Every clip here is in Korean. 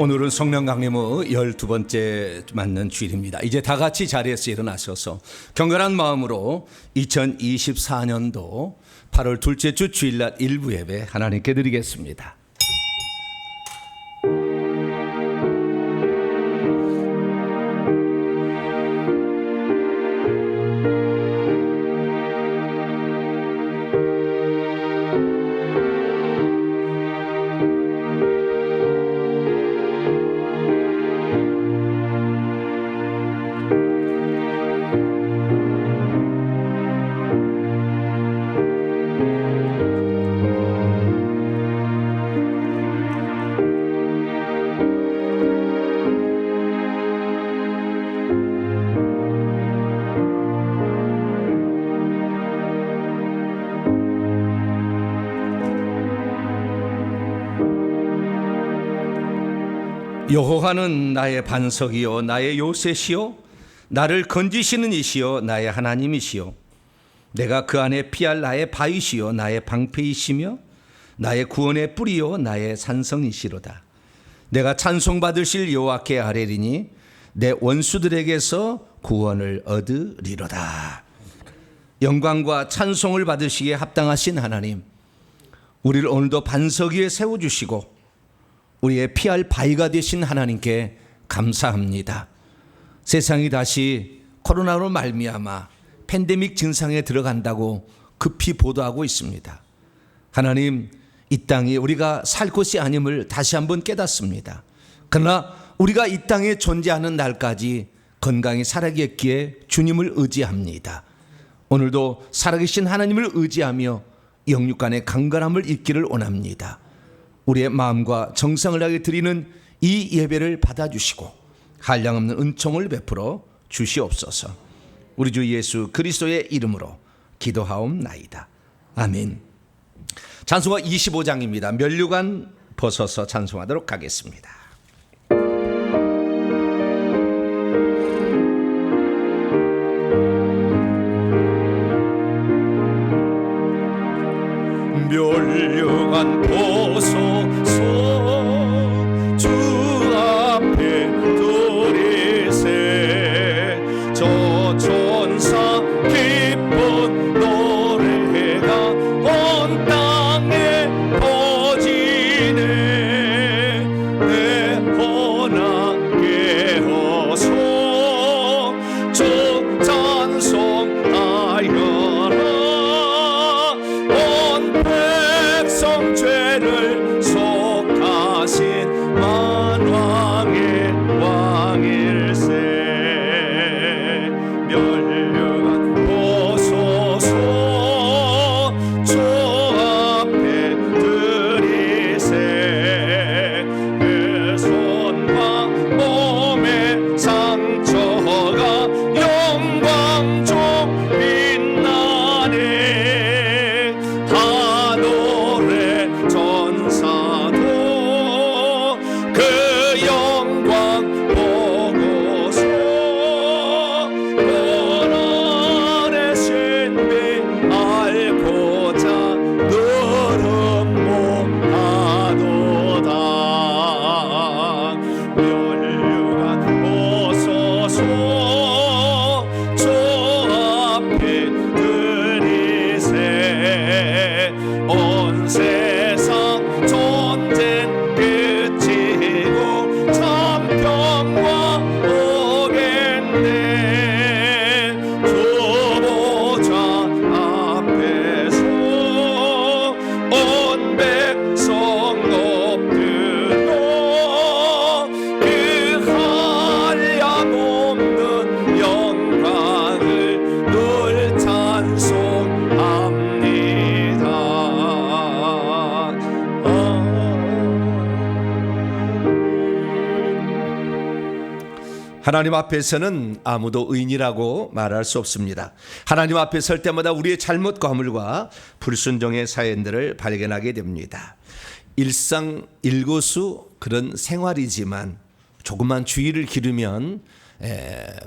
오늘은 성령 강림의 12번째 맞는 주일입니다. 이제 다 같이 자리에서 일어나셔서 경건한 마음으로 2024년도 8월 둘째 주 주일날 일부 예배 하나님께 드리겠습니다. 여호와는 나의 반석이요 나의 요새시요 나를 건지시는 이시요 나의 하나님이시요 내가 그 안에 피할 나의 바위시요 나의 방패이시며 나의 구원의 뿌리요 나의 산성이시로다. 내가 찬송받으실 여호와께 아뢰리니 내 원수들에게서 구원을 얻으리로다. 영광과 찬송을 받으시기에 합당하신 하나님, 우리를 오늘도 반석 위에 세워주시고 우리의 피할 바위가 되신 하나님께 감사합니다. 세상이 다시 코로나로 말미암아 팬데믹 증상에 들어간다고 급히 보도하고 있습니다. 하나님, 이 땅이 우리가 살 곳이 아님을 다시 한번 깨닫습니다. 그러나 우리가 이 땅에 존재하는 날까지 건강히 살아계기에 주님을 의지합니다. 오늘도 살아계신 하나님을 의지하며 영육간의 강건함을 잊기를 원합니다. 우리의 마음과 정성을 다해 드리는 이 예배를 받아주시고 한량없는 은총을 베풀어 주시옵소서. 우리 주 예수 그리스도의 이름으로 기도하옵나이다. 아멘. 찬송가 25장입니다. 면류관 벗어서 찬송하도록 하겠습니다. 면류관 벗어서 주 앞에 드리세 저 천사 기쁜 노래가 온 땅에 퍼지네 내 혼안 깨어서 주 찬송하여라. 죄를 속하신 만왕의 왕일세 면류관 벗어서 주 앞에 드리세 그 손과 몸의 상처가 영광 중 빛나네. 전사도 그 영광 보고서 고난의 신비 알고자 너는 못하도다. 면류관 벗어서 주 앞에 드리세 온 세상 전쟁 끝이고 참 평화 오겠네. 주보좌 앞에서 온 백성 엎드려 그 한량 없는 영광을 늘 찬송합니다. 하나님 앞에서는 아무도 의인이라고 말할 수 없습니다. 하나님 앞에 설 때마다 우리의 잘못과 허물과 불순종의 사연들을 발견하게 됩니다. 일상일고수 그런 생활이지만 조금만 주의를 기르면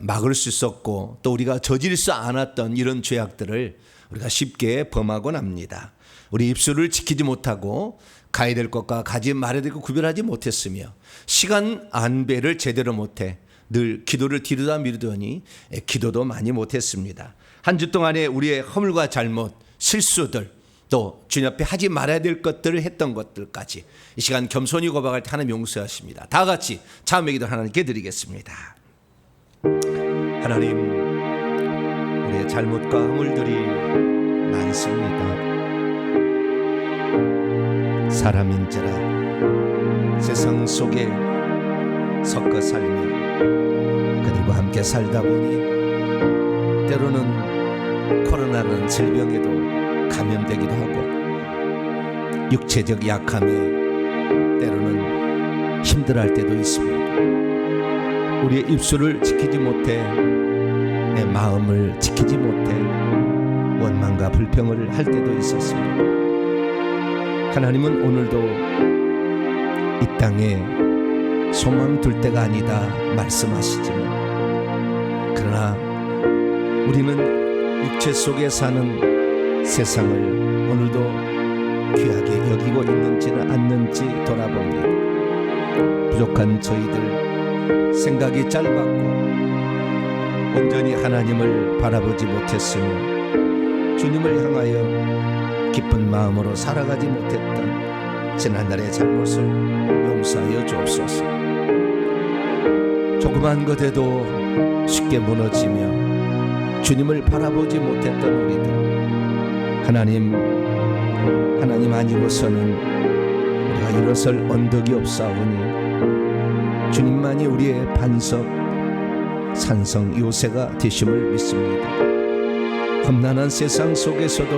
막을 수 있었고 또 우리가 저지를 수 않았던 이런 죄악들을 우리가 쉽게 범하곤 합니다. 우리 입술을 지키지 못하고 가야 될 것과 가지 말아야 될 것 구별하지 못했으며 시간 안배를 제대로 못해 늘 기도를 뒤로다 미루더니 기도도 많이 못했습니다. 한 주 동안에 우리의 허물과 잘못, 실수들, 또 주님 앞에 하지 말아야 될 것들을 했던 것들까지 이 시간 겸손히 고백할 때 하나님 용서하십니다. 다 같이 자음의 기도 하나님께 드리겠습니다. 하나님, 우리의 잘못과 허물들이 많습니다. 사람인지라 세상 속에 섞어 살며 그들과 함께 살다 보니 때로는 코로나라는 질병에도 감염되기도 하고 육체적 약함에 때로는 힘들어할 때도 있습니다. 우리의 입술을 지키지 못해 내 마음을 지키지 못해 원망과 불평을 할 때도 있었습니다. 하나님은 오늘도 이 땅에 소망 둘 때가 아니다 말씀하시지만 그러나 우리는 육체 속에 사는 세상을 오늘도 귀하게 여기고 있는지는 않는지 돌아봅니다. 부족한 저희들, 생각이 짧았고 온전히 하나님을 바라보지 못했으며 주님을 향하여 기쁜 마음으로 살아가지 못했던 지난날의 잘못을 용서하여 주옵소서. 조그만 것에도 쉽게 무너지며 주님을 바라보지 못했던 우리들, 하나님 아니고서는 우리가 일어설 언덕이 없사오니 주님만이 우리의 반석, 산성, 요새가 되심을 믿습니다. 험난한 세상 속에서도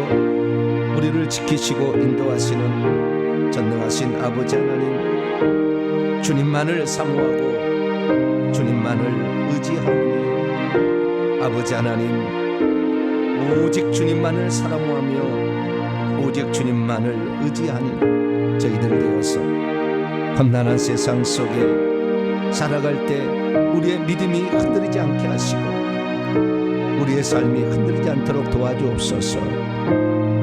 우리를 지키시고 인도하시는 전능하신 아버지 하나님, 주님만을 사모하고 주님만을 의지하오니 아버지 하나님, 오직 주님만을 사모하며 오직 주님만을 의지하는 저희들 되어서 험난한 세상 속에 살아갈 때 우리의 믿음이 흔들리지 않게 하시고 우리의 삶이 흔들리지 않도록 도와주옵소서.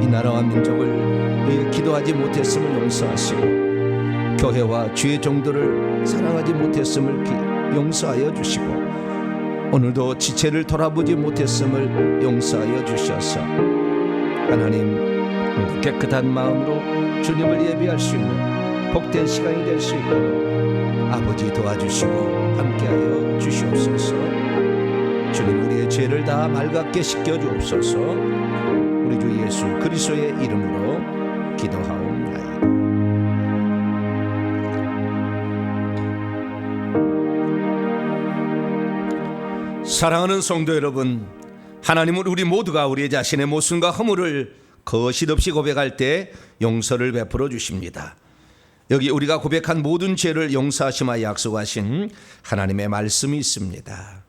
이 나라와 민족을 위해 기도하지 못했음을 용서하시고 교회와 주의 종들을 사랑하지 못했음을 용서하여 주시고 오늘도 지체를 돌아보지 못했음을 용서하여 주셔서 하나님, 깨끗한 마음으로 주님을 예배할 수 있는 복된 시간이 될 수 있도록 아버지 도와주시고 함께하여 주시옵소서. 주님, 우리의 죄를 다 맑게 씻겨 주옵소서. 우리 주 예수 그리스도의 이름으로 기도하옵나이다. 사랑하는 성도 여러분, 하나님은 우리 모두가 우리 자신의 모순과 허물을 거짓 없이 고백할 때 용서를 베풀어 주십니다. 여기 우리가 고백한 모든 죄를 용서하심하여 약속하신 하나님의 말씀이 있습니다.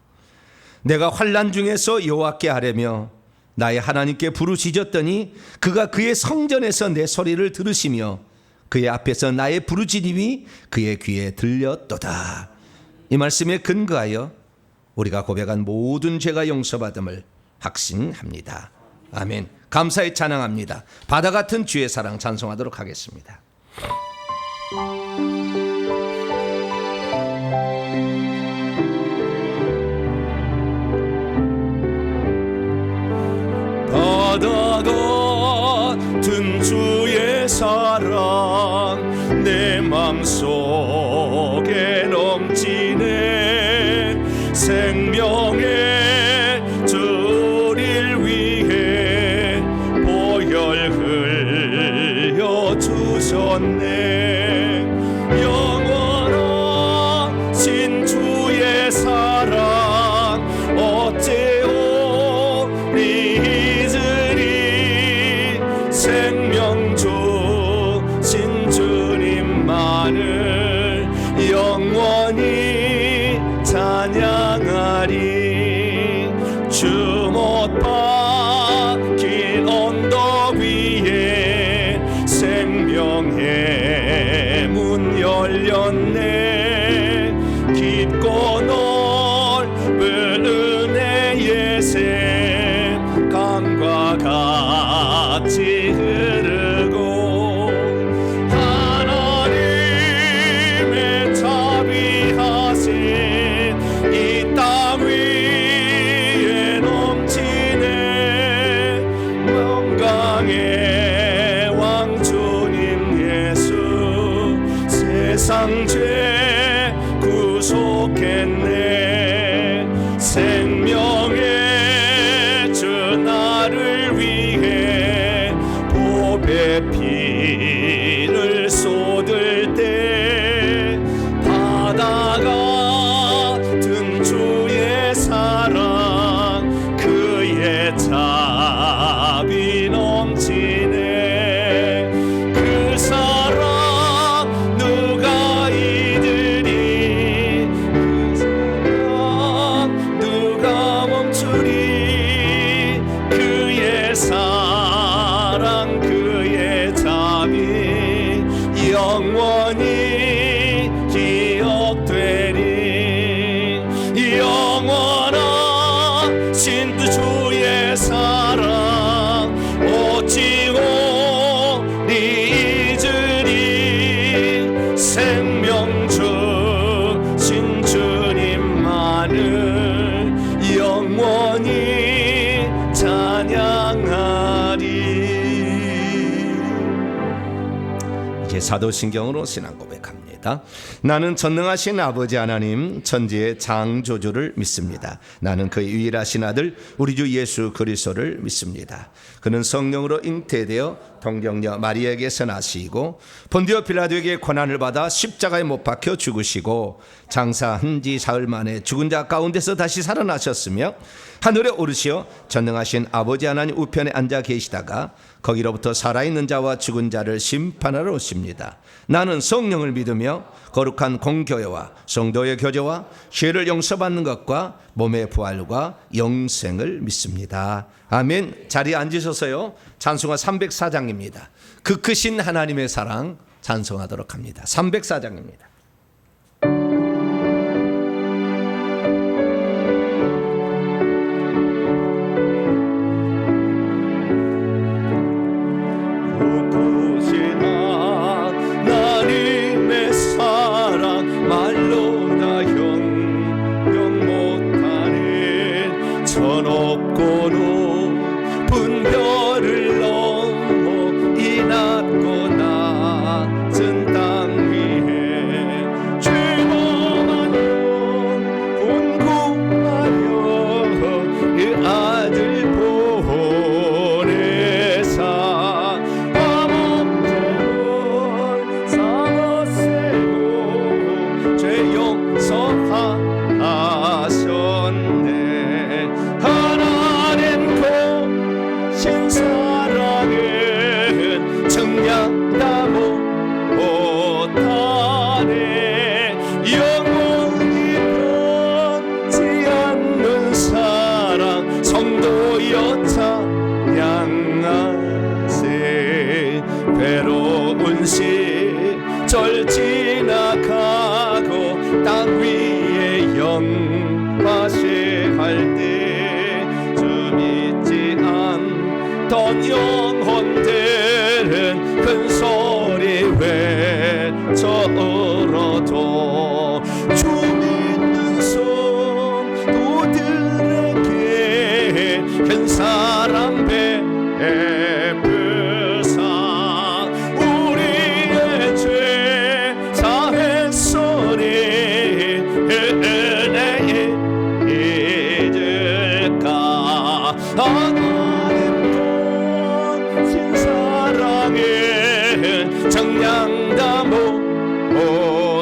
내가 환난 중에서 여호와께 아뢰며 나의 하나님께 부르짖었더니 그가 그의 성전에서 내 소리를 들으시며 그의 앞에서 나의 부르짖음이 그의 귀에 들렸도다. 이 말씀에 근거하여 우리가 고백한 모든 죄가 용서받음을 확신합니다. 아멘. 감사히 찬양합니다. 바다 같은 주의 사랑 찬송하도록 하겠습니다. 바다 같은 주의 사랑 내 맘속에 넘치네. 생명의 주를 위해 보혈 흘려 주셨네. 영원하신 주의 사랑 어째요 잊으리. 생명 주신 주님만을 영원히 찬양하리. 주 못 박힌 언덕 위에 생명의 문 열렸네. 깊고 넓은 은혜의 샘 강과 속했네. 생명의 주 나를 위해 보배 피를 쏟을 때 바다가 든 주의 사랑 그의 자비 넘치네. 그 사랑 누가 잊으리. 그 사랑 누가 멈추리. 그의 사랑 그의 자비 영원히 기억되리. 영원하신 그 주의 사랑 어찌 오리 잊으리. 생명 주신 주님만을 영원히 찬양하리. 이제 사도신경으로 신앙 고백합니다. 나는 전능하신 아버지 하나님 천지의 창조주를 믿습니다. 나는 그의 유일하신 아들 우리 주 예수 그리스도를 믿습니다. 그는 성령으로 잉태되어 동정녀 마리아에게서 나시고 본디오 빌라도에게 고난을 받아 십자가에 못 박혀 죽으시고 장사한 지 사흘 만에 죽은 자 가운데서 다시 살아나셨으며 하늘에 오르시어 전능하신 아버지 하나님 우편에 앉아 계시다가 거기로부터 살아있는 자와 죽은 자를 심판하러 오십니다. 나는 성령을 믿으며 거룩한 공교회와 성도의 교제와 죄를 용서받는 것과 몸의 부활과 영생을 믿습니다. 아멘. 자리에 앉으셔서요. 찬송가 304장입니다. 그 크신 하나님의 사랑 찬송하도록 합니다. 304장입니다. 전 없고 높은 별을 넘어 이 낮고 낮은 땅 위에 죄범한 영 온구하여 그 아들 보내사 밤없던 사모세고 죄 용서하셨네. 하나님 거신 사랑은 정량다 못하네. 영원히 변치 않는 사랑 성도여 찬양하세. 괴로운 시절 지나가고 땅 위에 영화시할 때 던 영혼들은 큰 소리 외쳐 울어도 주 믿는 성도들에게 큰 사랑 베푸사 우리의 죄 사했으니 은혜에 잊을까. 정량다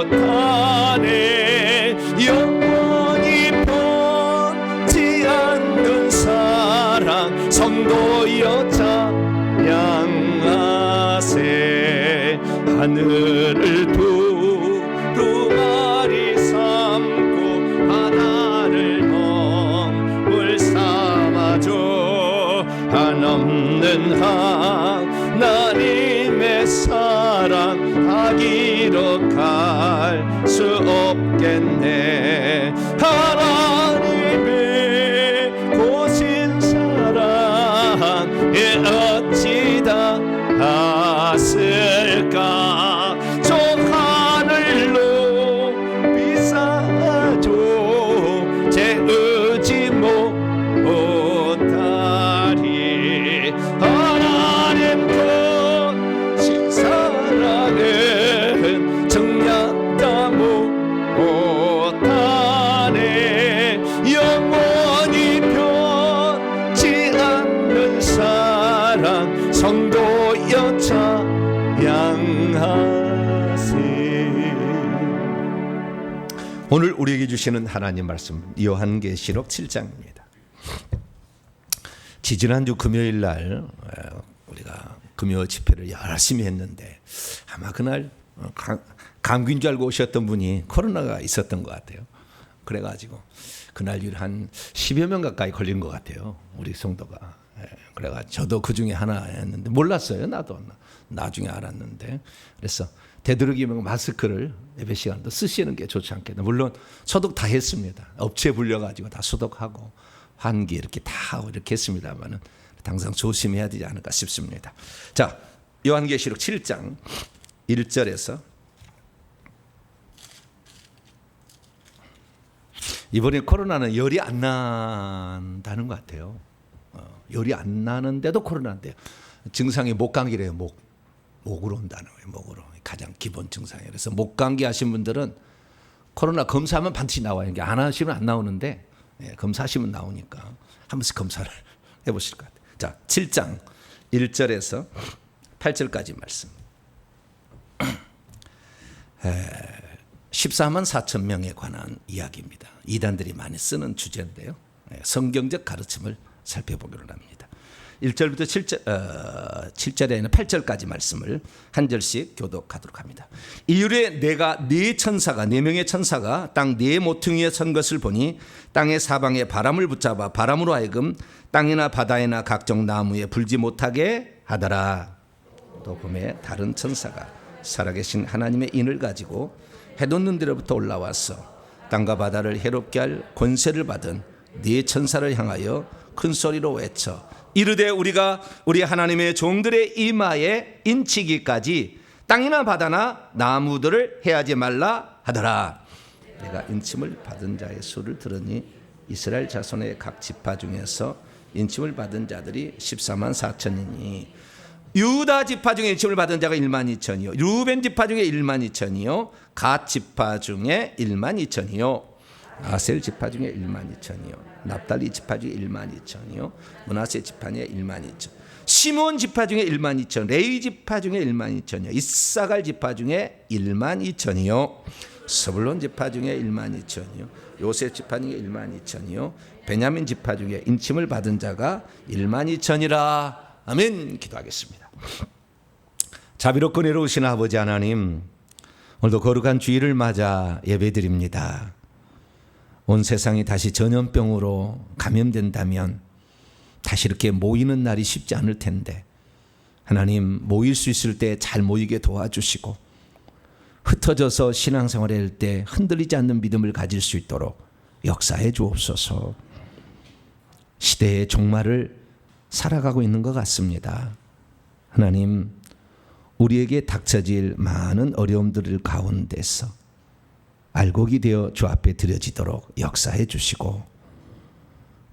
못하네. 영원히 변치 않는 사랑 성도여 찬양하세. 하늘을 두루마리 삼고 바다를 멍물 삼아줘. 한없는 하나님의 사랑 다 기록할 수 없겠네. 하나님의 고신 사랑 어찌 다 하실까. 저 하늘로 비싸줘 제 의지 못하리. 하나님 거신 사랑은 정량다 못하네. 오늘 우리에게 주시는 하나님 말씀 요한계시록 7장입니다. 지지난주 금요일 날 우리가 금요 집회를 열심히 했는데 아마 그날 감기인 줄 알고 오셨던 분이 코로나가 있었던 것 같아요. 그래가지고 그날 한 10여 명 가까이 걸린 것 같아요. 우리 성도가. 그래가지고 저도 그 중에 하나였는데 몰랐어요. 나도 나중에 알았는데. 그래서 되도록이면 마스크를 예배 시간도 쓰시는 게 좋지 않겠나. 물론 소독 다 했습니다. 업체 불려가지고 다 소독하고 환기 이렇게 다 이렇게 했습니다만은 항상 조심해야 되지 않을까 싶습니다. 자, 요한계시록 7장 1절에서 이번에 코로나는 열이 안 난다는 것 같아요. 열이 안 나는데도 코로나인데요. 증상이 목감기래요. 목으로 온다는 거예요. 목으로 가장 기본 증상이에요. 그래서 목감기 하신 분들은 코로나 검사하면 반드시 나와요. 이게 안 하시면 안 나오는데 검사하시면 나오니까 한 번씩 검사를 해보실 것 같아요. 자, 7장 1절에서 8절까지 말씀. 14만 4천 명에 관한 이야기입니다. 이단들이 많이 쓰는 주제인데요. 성경적 가르침을 살펴보기로 합니다. 1절부터 7절에는 8절까지 말씀을 한 절씩 교독하도록 합니다. 이후에 내가 네 명의 천사가 땅 네 모퉁이에 선 것을 보니 땅의 사방에 바람을 붙잡아 바람으로 하여금 땅이나 바다에나 각종 나무에 불지 못하게 하더라. 또 봄에 다른 천사가 살아계신 하나님의 인을 가지고 해돋는 데로부터 올라와서 땅과 바다를 해롭게 할 권세를 받은 네 천사를 향하여 큰 소리로 외쳐 이르되 우리가 우리 하나님의 종들의 이마에 인치기까지 땅이나 바다나 나무들을 해하지 말라 하더라. 내가 인침을 받은 자의 수를 들으니 이스라엘 자손의 각 지파 중에서 인침을 받은 자들이 14만 4천이니 유다 지파 중에 인침을 받은 자가 1만 2천이요 루벤 지파 중에 1만 2천이요 갓 지파 중에 1만 2천이요 아셀 지파 중에 1만 2천이요 납달리 지파 중에 1만 2천이요 므낫세 지파 중에 1만 2천 시몬 지파 중에 1만 2천 레위 지파 중에 1만 2천이요 이사갈 지파 중에 1만 2천이요 스불론 지파 중에 1만 2천이요 요셉 지파 중에 1만 2천이요 베냐민 지파 중에 인침을 받은 자가 1만 2천이라. 아멘. 기도하겠습니다. 자비롭고 은혜로우신 아버지 하나님, 오늘도 거룩한 주일을 맞아 예배드립니다. 온 세상이 다시 전염병으로 감염된다면 다시 이렇게 모이는 날이 쉽지 않을 텐데 하나님 모일 수 있을 때 잘 모이게 도와주시고 흩어져서 신앙생활을 할 때 흔들리지 않는 믿음을 가질 수 있도록 역사해 주옵소서. 시대의 종말을 살아가고 있는 것 같습니다. 하나님 우리에게 닥쳐질 많은 어려움들 가운데서 알곡이 되어 주 앞에 드려지도록 역사해 주시고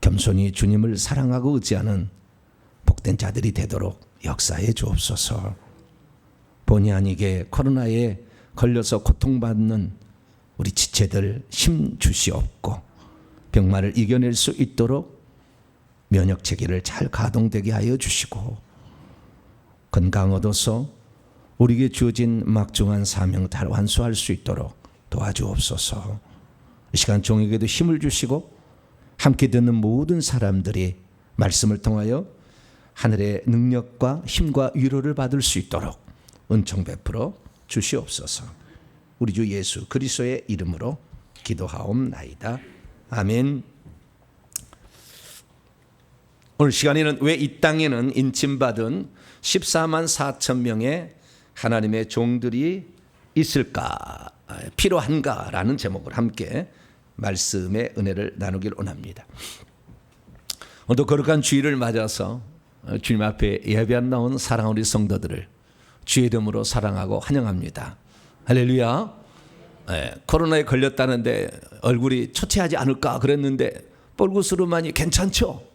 겸손히 주님을 사랑하고 의지하는 복된 자들이 되도록 역사해 주옵소서. 본의 아니게 코로나에 걸려서 고통받는 우리 지체들 힘 주시옵고 병마를 이겨낼 수 있도록 면역 체계를 잘 가동되게 하여 주시고 건강 얻어서 우리에게 주어진 막중한 사명 잘 완수할 수 있도록 도와주옵소서. 이 시간 종에게도 힘을 주시고 함께 듣는 모든 사람들이 말씀을 통하여 하늘의 능력과 힘과 위로를 받을 수 있도록 은총 베풀어 주시옵소서. 우리 주 예수 그리스도의 이름으로 기도하옵나이다. 아멘. 오늘 시간에는 왜 이 땅에는 인침받은 14만 4천 명의 하나님의 종들이 있을까, 필요한가라는 제목을 함께 말씀의 은혜를 나누길 원합니다. 오늘도 거룩한 주일을 맞아서 주님 앞에 예배 안 나온 사랑하는 우리 성도들을 주의 이름으로 사랑하고 환영합니다. 할렐루야. 코로나에 걸렸다는데 얼굴이 초췌하지 않을까 그랬는데 뻘구스름하니 괜찮죠?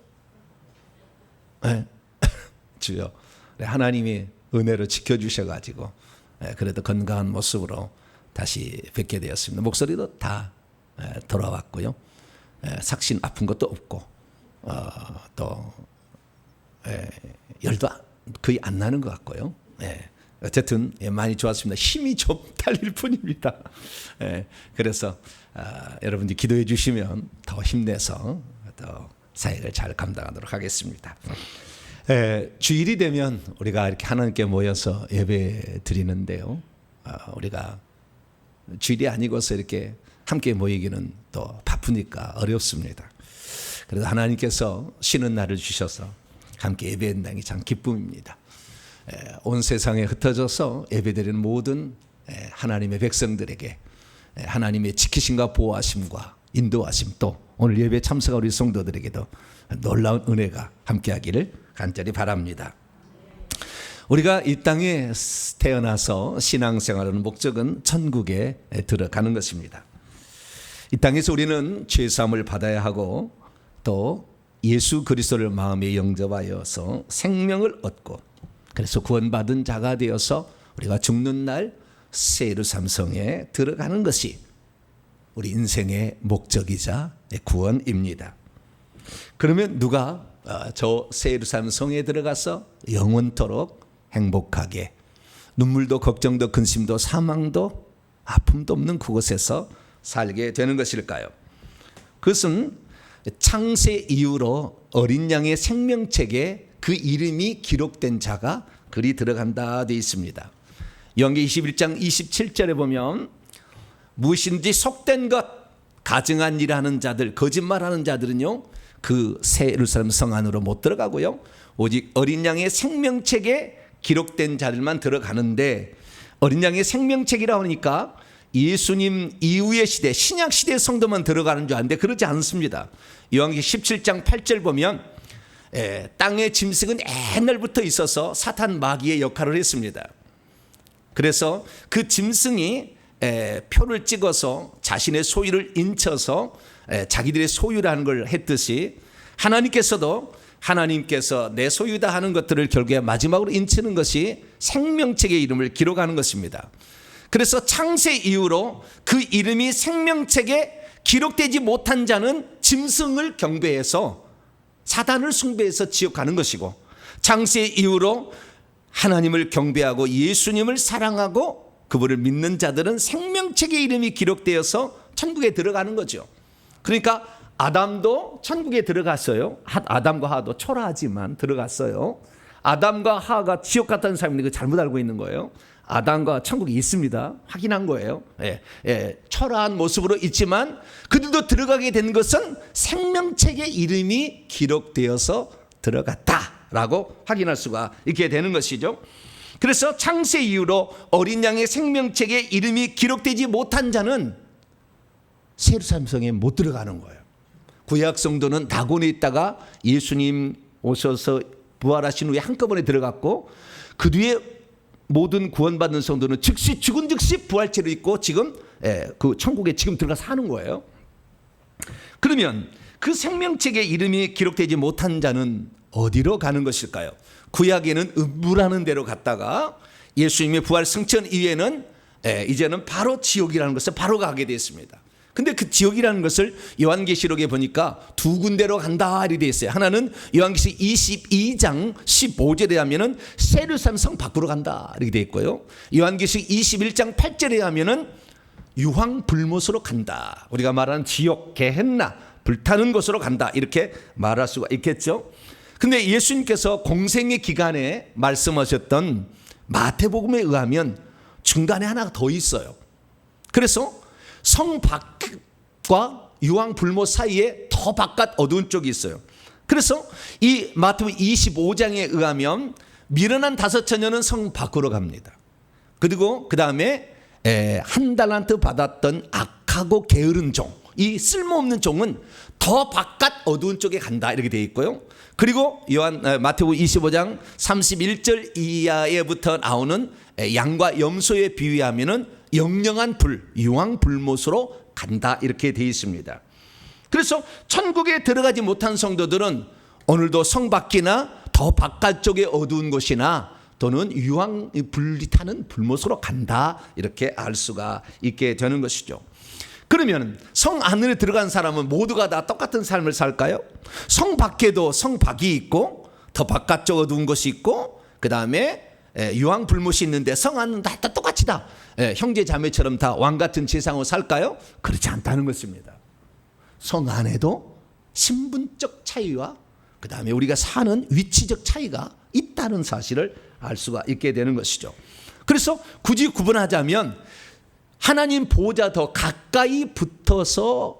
주여 하나님이 은혜로 지켜주셔가지고 그래도 건강한 모습으로 다시 뵙게 되었습니다. 목소리도 다 돌아왔고요. 삭신 아픈 것도 없고 또 열도 거의 안 나는 것 같고요. 어쨌든 많이 좋았습니다. 힘이 좀 달릴 뿐입니다. 그래서 여러분들이 기도해 주시면 더 힘내서 더 사역을 잘 감당하도록 하겠습니다. 주일이 되면 우리가 이렇게 하나님께 모여서 예배 드리는데요. 우리가 주일이 아니고서 이렇게 함께 모이기는 또 바쁘니까 어렵습니다. 그래도 하나님께서 쉬는 날을 주셔서 함께 예배한다는 게 참 기쁨입니다. 온 세상에 흩어져서 예배드리는 모든 하나님의 백성들에게 하나님의 지키심과 보호하심과 인도하심, 또 오늘 예배 참석한 우리 성도들에게도 놀라운 은혜가 함께하기를 간절히 바랍니다. 우리가 이 땅에 태어나서 신앙생활하는 목적은 천국에 들어가는 것입니다. 이 땅에서 우리는 죄사함을 받아야 하고 또 예수 그리스도를 마음에 영접하여서 생명을 얻고, 그래서 구원받은 자가 되어서 우리가 죽는 날 새 예루살렘 성에 들어가는 것이 우리 인생의 목적이자 구원입니다. 그러면 누가 저 새 예루살렘 성에 들어가서 영원토록 행복하게 눈물도 걱정도 근심도 사망도 아픔도 없는 그곳에서 살게 되는 것일까요? 그것은 창세 이후로 어린 양의 생명책에 그 이름이 기록된 자가 그리 들어간다 되어 있습니다. 요한계시록 21장 27절에 보면 무엇인지 속된 것 가증한 일하는 자들, 거짓말하는 자들은요 그 새 예루살렘 성 안으로 못 들어가고요 오직 어린 양의 생명책에 기록된 자들만 들어가는데, 어린 양의 생명책이라 하니까 예수님 이후의 시대, 신약 시대 성도만 들어가는 줄 아는데 그렇지 않습니다. 요한계시록 17장 8절 보면 땅의 짐승은 옛날부터 있어서 사탄 마귀의 역할을 했습니다. 그래서 그 짐승이 표를 찍어서 자신의 소유를 인쳐서 자기들의 소유라는 걸 했듯이 하나님께서 내 소유다 하는 것들을 결국에 마지막으로 인치는 것이 생명책의 이름을 기록하는 것입니다. 그래서 창세 이후로 그 이름이 생명책에 기록되지 못한 자는 짐승을 경배해서 사단을 숭배해서 지옥 가는 것이고, 창세 이후로 하나님을 경배하고 예수님을 사랑하고 그분을 믿는 자들은 생명책의 이름이 기록되어서 천국에 들어가는 거죠. 그러니까 아담도 천국에 들어갔어요. 아담과 하와도 초라하지만 들어갔어요. 아담과 하와가 지옥 갔다는 사람이 이거 잘못 알고 있는 거예요. 아담과 천국이 있습니다. 확인한 거예요. 초라한 모습으로 있지만 그들도 들어가게 된 것은 생명책의 이름이 기록되어서 들어갔다라고 확인할 수가 있게 되는 것이죠. 그래서 창세 이후로 어린 양의 생명책에 이름이 기록되지 못한 자는 새 예루살렘 성에 못 들어가는 거예요. 구약 성도는 낙원에 있다가 예수님 오셔서 부활하신 후에 한꺼번에 들어갔고, 그 뒤에 모든 구원받는 성도는 즉시 죽은 즉시 부활체로 있고 지금 그 천국에 지금 들어가 사는 거예요. 그러면 그 생명책에 이름이 기록되지 못한 자는 어디로 가는 것일까요? 구약에는 음부라는 데로 갔다가 예수님의 부활 승천 이후에는 이제는 바로 지옥이라는 것을 바로 가게 됐습니다. 근데 그 지옥이라는 것을 요한계시록에 보니까 두 군데로 간다 이렇게 되어 있어요. 하나는 요한계시록 22장 15절에 하면은 새 예루살렘 성 밖으로 간다 이렇게 되어 있고요. 요한계시록 21장 8절에 하면은 유황 불못으로 간다. 우리가 말하는 지옥, 게헨나, 불타는 곳으로 간다 이렇게 말할 수가 있겠죠. 근데 예수님께서 공생의 기간에 말씀하셨던 마태복음에 의하면 중간에 하나가 더 있어요. 그래서 성 밖과 유황 불못 사이에 더 바깥 어두운 쪽이 있어요. 그래서 이 마태복음 25장에 의하면 미련한 5처녀는 성 밖으로 갑니다. 그리고 그 다음에 한 달란트 받았던 악하고 게으른 종, 이 쓸모없는 종은 더 바깥 어두운 쪽에 간다 이렇게 되어 있고요. 그리고 마태복음 25장 31절 이하에부터 나오는 양과 염소에 비유하면은 영영한 불, 유황 불못으로 간다 이렇게 되어 있습니다. 그래서 천국에 들어가지 못한 성도들은 오늘도 성 밖이나 더 바깥쪽의 어두운 곳이나 또는 유황 불이 타는 불못으로 간다 이렇게 알 수가 있게 되는 것이죠. 그러면 성 안으로 들어간 사람은 모두가 다 똑같은 삶을 살까요? 성 밖에도 성 밖이 있고 더 바깥쪽 어두운 곳이 있고 그 다음에 유황 불못이 있는데 성 안은 다 똑같이다. 형제 자매처럼 다 왕 같은 세상으로 살까요? 그렇지 않다는 것입니다. 성 안에도 신분적 차이와 그 다음에 우리가 사는 위치적 차이가 있다는 사실을 알 수가 있게 되는 것이죠. 그래서 굳이 구분하자면 하나님 보호자 더 가까이 붙어서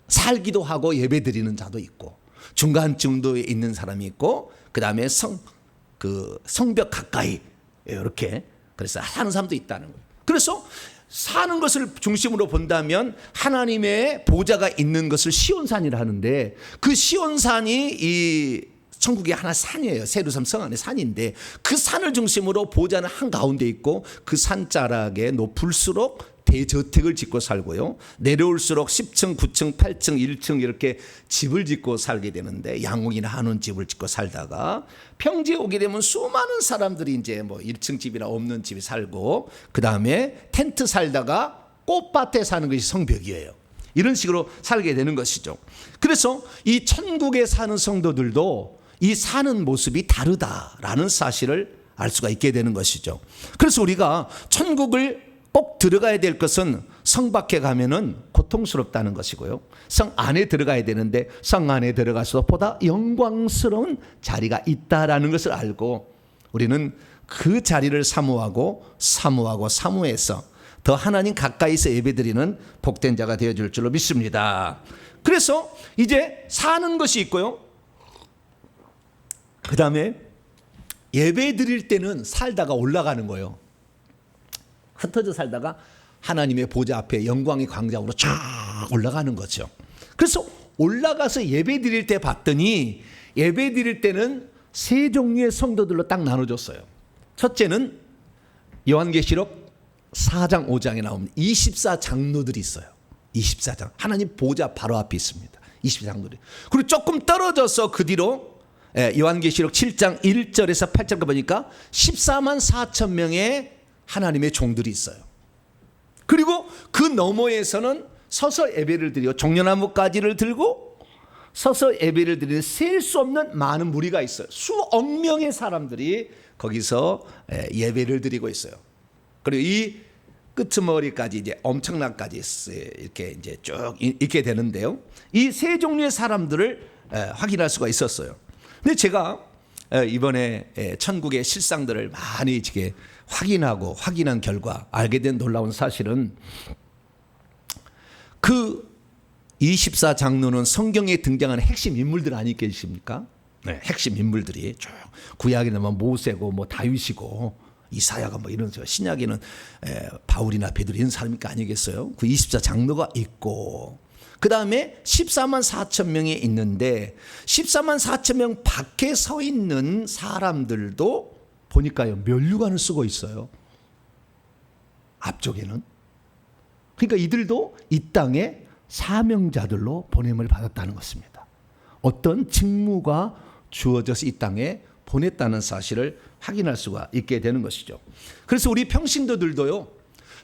살기도 하고 예배드리는 자도 있고, 중간쯤도에 있는 사람이 있고, 그 다음에 성벽 가까이 이렇게 그래서 사는 사람도 있다는 거예요. 그래서 사는 것을 중심으로 본다면 하나님의 보호자가 있는 것을 시온산이라 하는데, 그 시온산이 이 천국의 하나 산이에요. 세루섬 성 안의 산인데, 그 산을 중심으로 보호자는 한가운데 있고, 그 산자락에 높을수록 대저택을 짓고 살고요, 내려올수록 10층, 9층, 8층, 1층 이렇게 집을 짓고 살게 되는데, 양옥이나 한원 집을 짓고 살다가 평지에 오게 되면 수많은 사람들이 이제 뭐 1층 집이나 없는 집에 살고, 그 다음에 텐트 살다가 꽃밭에 사는 것이 성벽이에요. 이런 식으로 살게 되는 것이죠. 그래서 이 천국에 사는 성도들도 이 사는 모습이 다르다라는 사실을 알 수가 있게 되는 것이죠. 그래서 우리가 천국을 꼭 들어가야 될 것은 성 밖에 가면은 고통스럽다는 것이고요, 성 안에 들어가야 되는데 성 안에 들어가서 보다 영광스러운 자리가 있다라는 것을 알고, 우리는 그 자리를 사모해서 더 하나님 가까이서 예배드리는 복된 자가 되어줄 줄로 믿습니다. 그래서 이제 사는 것이 있고요, 그 다음에 예배드릴 때는 살다가 올라가는 거예요. 흩어져 살다가 하나님의 보좌 앞에 영광의 광장으로 쫙 올라가는 거죠. 그래서 올라가서 예배 드릴 때 봤더니, 예배 드릴 때는 세 종류의 성도들로 딱 나눠졌어요. 첫째는 요한계시록 4장 5장에 나오는 24장로들이 있어요. 24장, 하나님 보좌 바로 앞에 있습니다. 24장로들이. 그리고 조금 떨어져서 그 뒤로 요한계시록 7장 1절에서 8절 보니까 14만 4천 명의 하나님의 종들이 있어요. 그리고 그 너머에서는 서서 예배를 드리고 종려나무 가지를 들고 서서 예배를 드리는 셀 수 없는 많은 무리가 있어요. 수억 명의 사람들이 거기서 예배를 드리고 있어요. 그리고 이 끄트머리까지 이제 엄청나까지 이렇게 이제 쭉 있게 되는데요, 이 세 종류의 사람들을 확인할 수가 있었어요. 근데 제가 이번에 천국의 실상들을 많이 이렇게 확인한 결과 알게 된 놀라운 사실은, 그 24장로는 성경에 등장하는 핵심 인물들 아니겠습니까? 네, 핵심 인물들이 쭉 구약에는 뭐 모세고 뭐 다윗이고 이사야가 뭐 이런, 신약에는 바울이나 베드로 이런 사람이 아니겠어요? 그 24장로가 있고, 그 다음에 14만 4천 명이 있는데 14만 4천 명 밖에 서 있는 사람들도 보니까요, 면류관을 쓰고 있어요. 앞쪽에는. 그러니까 이들도 이 땅에 사명자들로 보냄을 받았다는 것입니다. 어떤 직무가 주어져서 이 땅에 보냈다는 사실을 확인할 수가 있게 되는 것이죠. 그래서 우리 평신도들도요,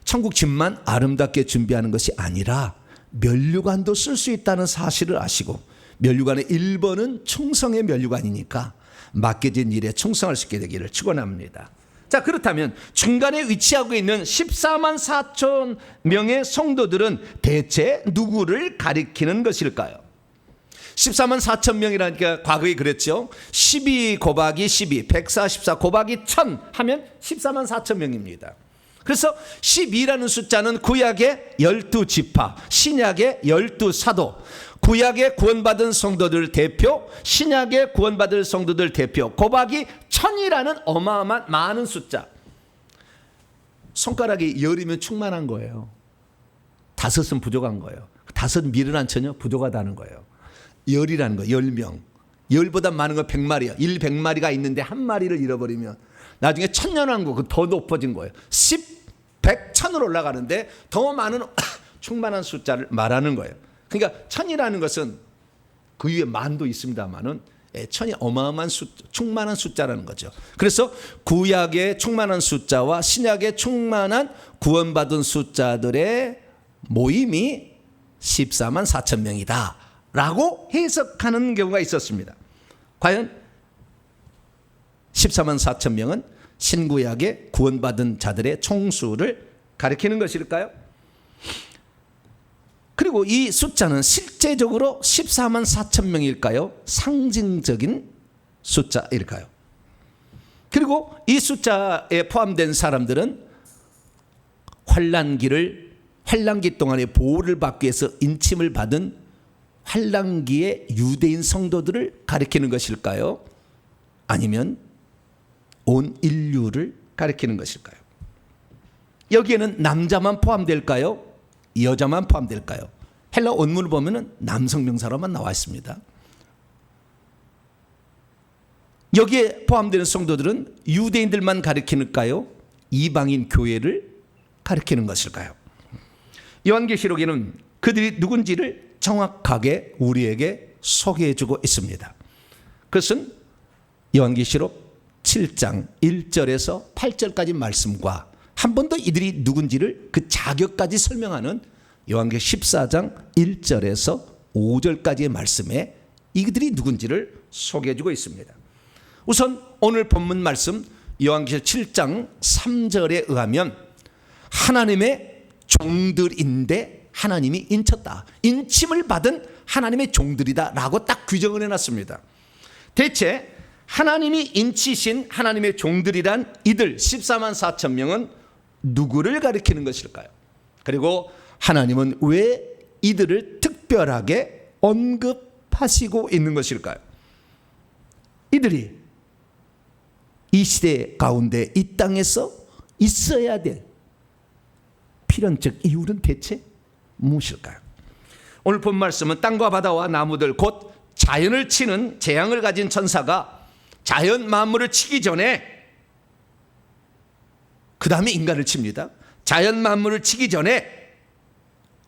천국 집만 아름답게 준비하는 것이 아니라 면류관도 쓸 수 있다는 사실을 아시고, 면류관의 1번은 충성의 면류관이니까 맡겨진 일에 충성할 수 있게 되기를 축원합니다. 자, 그렇다면 중간에 위치하고 있는 14만 4천 명의 성도들은 대체 누구를 가리키는 것일까요? 14만 4천 명이라니까 과거에 그랬죠. 12 곱하기 12, 144 곱하기 1000 하면 14만 4천 명입니다. 그래서 12라는 숫자는 구약의 12지파, 신약의 12사도, 구약의 구원받은 성도들 대표, 신약의 구원받은 성도들 대표 곱하기 1000이라는 어마어마한 많은 숫자. 손가락이 10이면 충만한 거예요. 5은 부족한 거예요. 5 미련한 처녀 부족하다는 거예요. 10이라는 거예요. 10명. 10보다 많은 건 100마리야. 100마리가 있는데 한 마리를 잃어버리면 나중에 천년왕국 더 높아진 거예요. 10, 100, 1000으로 올라가는데 더 많은 충만한 숫자를 말하는 거예요. 그러니까 1000이라는 것은 그 위에 만도 있습니다만은 1000이 어마어마한 충만한 숫자라는 거죠. 그래서 구약의 충만한 숫자와 신약의 충만한 구원받은 숫자들의 모임이 14만 4천 명이다 라고 해석하는 경우가 있었습니다. 과연 14만 4천 명은 신구약의 구원받은 자들의 총수를 가리키는 것일까요? 그리고 이 숫자는 실제적으로 14만 4천 명일까요? 상징적인 숫자일까요? 그리고 이 숫자에 포함된 사람들은 환란기 동안에 보호를 받기 위해서 인침을 받은 환란기의 유대인 성도들을 가리키는 것일까요? 아니면 온 인류를 가리키는 것일까요? 여기에는 남자만 포함될까요? 여자만 포함될까요? 헬라 원문을 보면 남성 명사로만 나와 있습니다. 여기에 포함되는 성도들은 유대인들만 가리키는가요? 이방인 교회를 가리키는 것일까요? 요한계시록에는 그들이 누군지를 정확하게 우리에게 소개해주고 있습니다. 그것은 요한계시록 7장 1절에서 8절까지 말씀과 한 번 더 이들이 누군지를 그 자격까지 설명하는 요한계시록 14장 1절에서 5절까지의 말씀에 이들이 누군지를 소개해주고 있습니다. 우선 오늘 본문 말씀 요한계시록 7장 3절에 의하면 하나님의 종들인데 하나님이 인쳤다. 인침을 받은 하나님의 종들이다 라고 딱 규정을 해놨습니다. 대체 하나님이 인치신 하나님의 종들이란 이들 14만 4천 명은 누구를 가리키는 것일까요? 그리고 하나님은 왜 이들을 특별하게 언급하시고 있는 것일까요? 이들이 이 시대 가운데 이 땅에서 있어야 될 필연적 이유는 대체 무엇일까요? 오늘 본 말씀은 땅과 바다와 나무들 곧 자연을 치는 재앙을 가진 천사가 자연 만물을 치기 전에 그 다음에 인간을 칩니다. 자연 만물을 치기 전에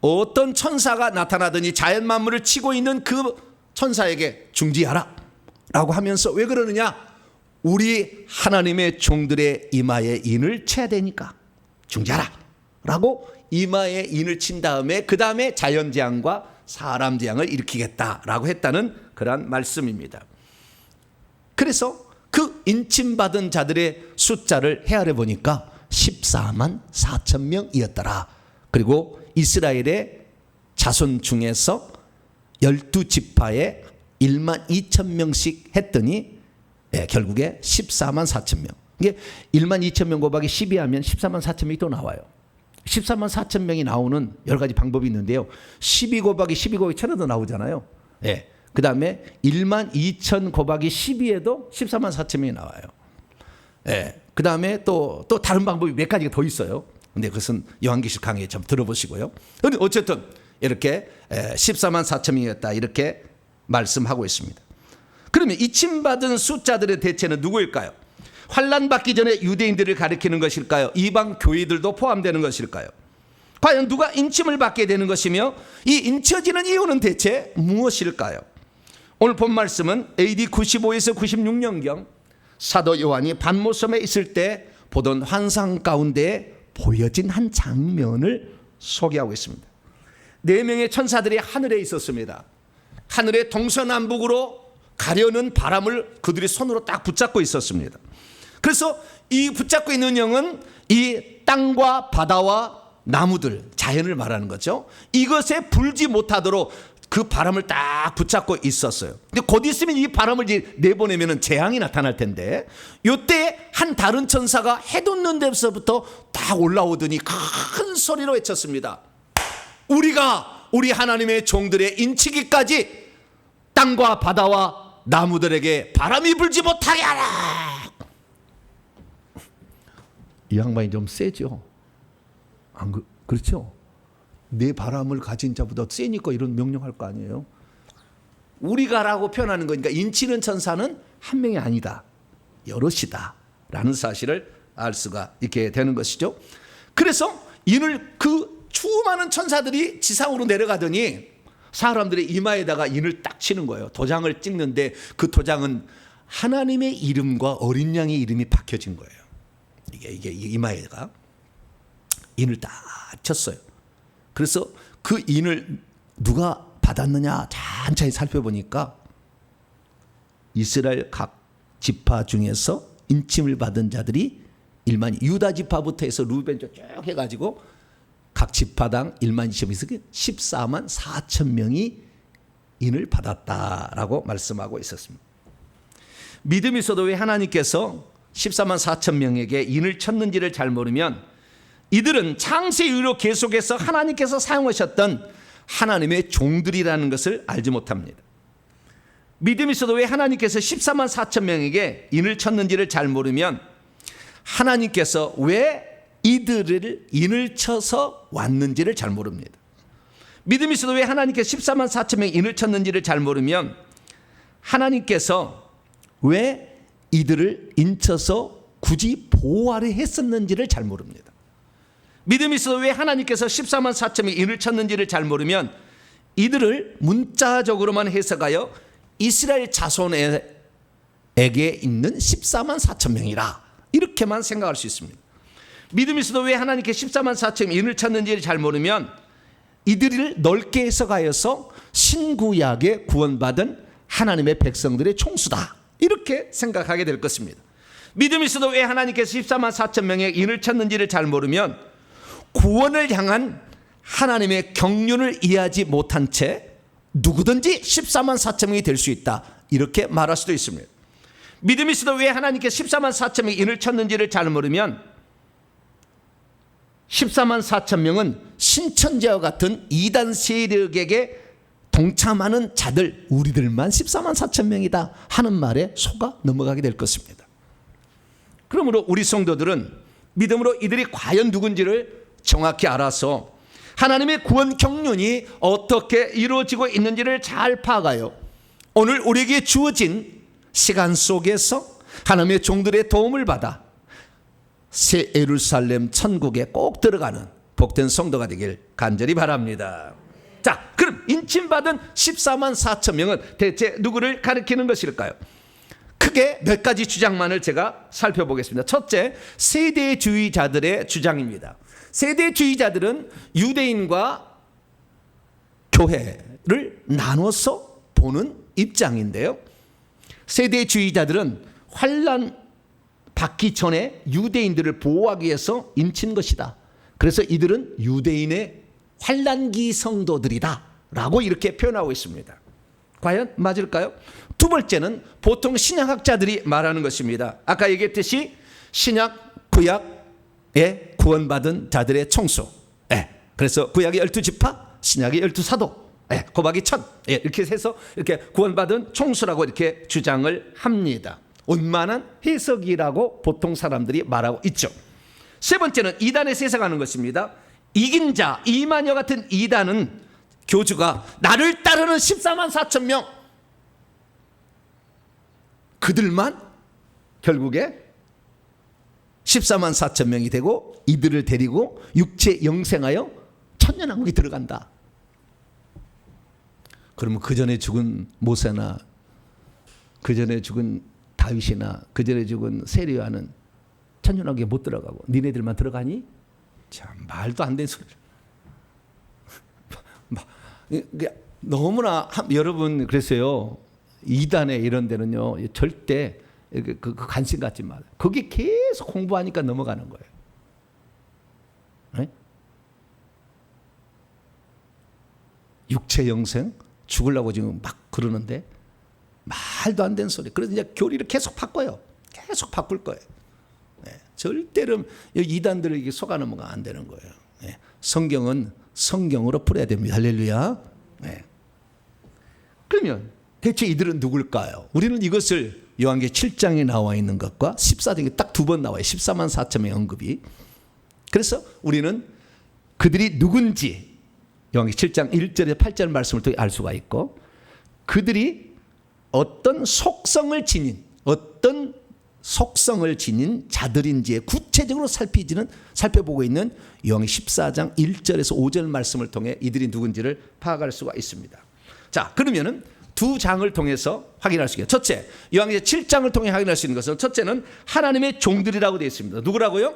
어떤 천사가 나타나더니 자연 만물을 치고 있는 그 천사에게 중지하라 라고 하면서 왜 그러느냐? 우리 하나님의 종들의 이마에 인을 쳐야 되니까 중지하라 라고 이마에 인을 친 다음에 그 다음에 자연재앙과 사람 재앙을 일으키겠다라고 했다는 그러한 말씀입니다. 그래서 그 인침받은 자들의 숫자를 헤아려 보니까 14만 4천 명이었더라. 그리고 이스라엘의 자손 중에서 12지파에 1만 2천 명씩 했더니 결국에 14만 4천 명. 이게 1만 2천 명 곱하기 12하면 14만 4천 명이 또 나와요. 14만 4천 명이 나오는 여러 가지 방법이 있는데요. 12 곱하기 12 곱하기 1000에도 나오잖아요. 그 다음에 1만 2천 곱하기 12에도 14만 4천 명이 나와요. 그 다음에 또 다른 방법이 몇 가지가 더 있어요. 근데 그것은 요한계시록 강의에 좀 들어보시고요. 어쨌든 이렇게 14만 4천 명이었다 이렇게 말씀하고 있습니다. 그러면 이침받은 숫자들의 대체는 누구일까요? 환난 받기 전에 유대인들을 가리키는 것일까요? 이방 교회들도 포함되는 것일까요? 과연 누가 인침을 받게 되는 것이며 이 인쳐지는 이유는 대체 무엇일까요? 오늘 본 말씀은 AD 95에서 96년경 사도 요한이 반모섬에 있을 때 보던 환상 가운데 보여진 한 장면을 소개하고 있습니다. 4명의 천사들이 하늘에 있었습니다. 하늘의 동서남북으로 가려는 바람을 그들이 손으로 딱 붙잡고 있었습니다. 그래서 이 붙잡고 있는 영은 이 땅과 바다와 나무들, 자연을 말하는 거죠. 이것에 불지 못하도록 그 바람을 딱 붙잡고 있었어요. 근데 곧 있으면 이 바람을 이제 내보내면 재앙이 나타날 텐데 이때 한 다른 천사가 해돋는 데서부터 딱 올라오더니 큰 소리로 외쳤습니다. 우리가 우리 하나님의 종들의 인치기까지 땅과 바다와 나무들에게 바람이 불지 못하게 하라. 이 양반이 좀 세죠. 그렇죠? 내 바람을 가진 자보다 세니까 이런 명령할 거 아니에요. 우리가라고 표현하는 거니까 인치는 천사는 한 명이 아니다. 여럿이다 라는 사실을 알 수가 있게 되는 것이죠. 그래서 인을 그 수많은 천사들이 지상으로 내려가더니 사람들의 이마에다가 인을 딱 치는 거예요. 도장을 찍는데 그 도장은 하나님의 이름과 어린 양의 이름이 박혀진 거예요. 이게 이마에다가 인을 딱 쳤어요. 그래서 그 인을 누가 받았느냐 천천히 살펴보니까 이스라엘 각 지파 중에서 인침을 받은 자들이 1만, 유다 지파부터 해서 루벤 쪽 쭉 해가지고 각 지파당 1만 14만 4천 명이 인을 받았다라고 말씀하고 있었습니다. 믿음이 있어도 왜 하나님께서 14만 4천 명에게 인을 쳤는지를 잘 모르면 이들은 창세 이후로 계속해서 하나님께서 사용하셨던 하나님의 종들이라는 것을 알지 못합니다. 믿음이 있어도 왜 하나님께서 14만 4천 명에게 인을 쳤는지를 잘 모르면 하나님께서 왜 이들을 인을 쳐서 왔는지를 잘 모릅니다. 믿음이 있어도 왜 하나님께서 14만 4천 명 인을 쳤는지를 잘 모르면 하나님께서 왜 이들을 인쳐서 굳이 보호하려 했었는지를 잘 모릅니다. 믿음이 있어도 왜 하나님께서 14만 4천 명 인을 쳤는지를 잘 모르면 이들을 문자적으로만 해석하여 이스라엘 자손에게 있는 14만 4천 명이라 이렇게만 생각할 수 있습니다. 믿음이 있어도 왜 하나님께 14만 4천 인을 쳤는지를 잘 모르면 이들을 넓게 해석하여서 신구약에 구원받은 하나님의 백성들의 총수다 이렇게 생각하게 될 것입니다. 믿음이 있어도 왜 하나님께서 14만 4천 명의 인을 쳤는지를 잘 모르면 구원을 향한 하나님의 경륜을 이해하지 못한 채 누구든지 14만 4천 명이 될 수 있다 이렇게 말할 수도 있습니다. 믿음이 있어도 왜 하나님께 14만 4천 명의 인을 쳤는지를 잘 모르면 14만 4천 명은 신천지와 같은 이단 세력에게 동참하는 자들 우리들만 14만 4천 명이다 하는 말에 속아 넘어가게 될 것입니다. 그러므로 우리 성도들은 믿음으로 이들이 과연 누군지를 정확히 알아서 하나님의 구원 경륜이 어떻게 이루어지고 있는지를 잘 파악하여 오늘 우리에게 주어진 시간 속에서 하나님의 종들의 도움을 받아 새 예루살렘 천국에 꼭 들어가는 복된 성도가 되길 간절히 바랍니다. 자, 그럼 인침받은 14만 4천 명은 대체 누구를 가리키는 것일까요? 크게 몇 가지 주장만을 제가 살펴보겠습니다. 첫째, 세대주의자들의 주장입니다. 세대주의자들은 유대인과 교회를 나눠서 보는 입장인데요. 세대주의자들은 환난 받기 전에 유대인들을 보호하기 위해서 인친 것이다. 그래서 이들은 유대인의 환난기 성도들이다 라고 이렇게 표현하고 있습니다. 과연 맞을까요? 두 번째는 보통 신약학자들이 말하는 것입니다. 아까 얘기했듯이 신약, 구약에 구원받은 자들의 총수. 그래서 구약의 12지파, 신약의 12사도, 고박이 1000 이렇게 해서 이렇게 구원받은 총수라고 이렇게 주장을 합니다. 원만한 해석이라고 보통 사람들이 말하고 있죠. 세 번째는 이단에서 해석하는 것입니다. 이긴 자, 이만여 같은 이단은 교주가 나를 따르는 14만 4천 명 그들만 결국에 14만 4천 명이 되고 이들을 데리고 육체 영생하여 천년왕국에 들어간다. 그러면 그 전에 죽은 모세나 그 전에 죽은 다윗이나 그 전에 죽은 세리와는 천년왕국에 못 들어가고 니네들만 들어가니? 참 말도 안 되는 소리를. 너무나 여러분 그랬어요. 이단에 이런 데는요 절대 그 관심 갖지 말아요. 거기 계속 공부하니까 넘어가는 거예요. 네? 육체 영생 죽으려고 지금 막 그러는데 말도 안 되는 소리. 그래서 이제 교리를 계속 바꿔요. 계속 바꿀 거예요. 네. 절대로 이단들에게 속아 넘어가면 안 되는 거예요. 네. 성경은 성경으로 풀어야 됩니다. 할렐루야. 네. 그러면 대체 이들은 누굴까요? 우리는 이것을 요한계시록 7장에 나와 있는 것과 14장에 딱 두 번 나와요. 14만 4천 명의 언급이. 그래서 우리는 그들이 누군지 요한계시록 7장 1절에서 8절 말씀을 통해 알 수가 있고 그들이 어떤 속성을 지닌 자들인지에 구체적으로 살펴보고 있는 요한계시록 14장 1절에서 5절 말씀을 통해 이들이 누군지를 파악할 수가 있습니다. 자, 그러면은 두 장을 통해서 확인할 수 있겠죠. 첫째, 요한계시록 7장을 통해 확인할 수 있는 것은 첫째는 하나님의 종들이라고 되어 있습니다. 누구라고요?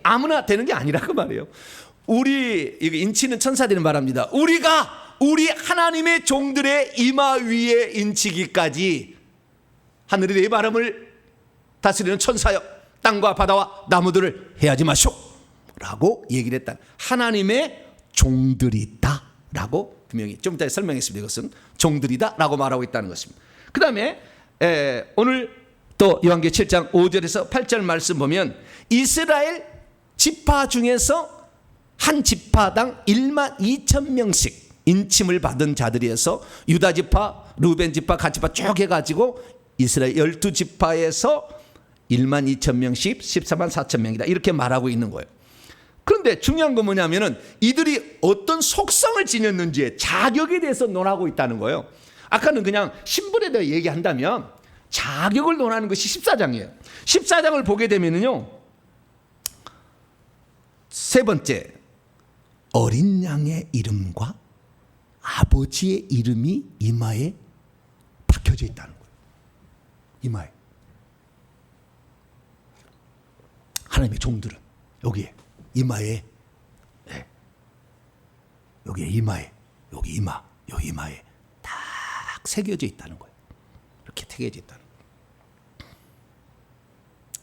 아무나 되는 게 아니라고 말해요. 우리 인치는 천사들이 말합니다. 우리가 우리 하나님의 종들의 이마 위에 인치기까지 하늘이 내 바람을 다스리는 천사여 땅과 바다와 나무들을 해하지 마시오 라고 얘기를 했다. 하나님의 종들이다 라고 분명히 좀 이따 설명했습니다. 이것은 종들이다 라고 말하고 있다는 것입니다. 그 다음에 오늘 또 요한계시록 7장 5절에서 8절 말씀 보면 이스라엘 지파 중에서 한 지파당 1만 2천 명씩 인침을 받은 자들이어서 유다 지파, 루벤 지파, 갓 지파 쭉 해가지고 이스라엘 12지파에서 1만 2천 명씩 14만 4천 명이다 이렇게 말하고 있는 거예요. 그런데 중요한 건 뭐냐면은 이들이 어떤 속성을 지녔는지의 자격에 대해서 논하고 있다는 거예요. 아까는 그냥 신분에 대해 얘기한다면 자격을 논하는 것이 14장이에요. 14장을 보게 되면은요, 세 번째, 어린 양의 이름과 아버지의 이름이 이마에 박혀져 있다는 거예요. 이마에. 하나님의 종들은 여기에 이마에, 여기에 이마에, 여기 이마, 여기 이마에 딱 새겨져 있다는 거예요. 이렇게 새겨져 있다는 거예요.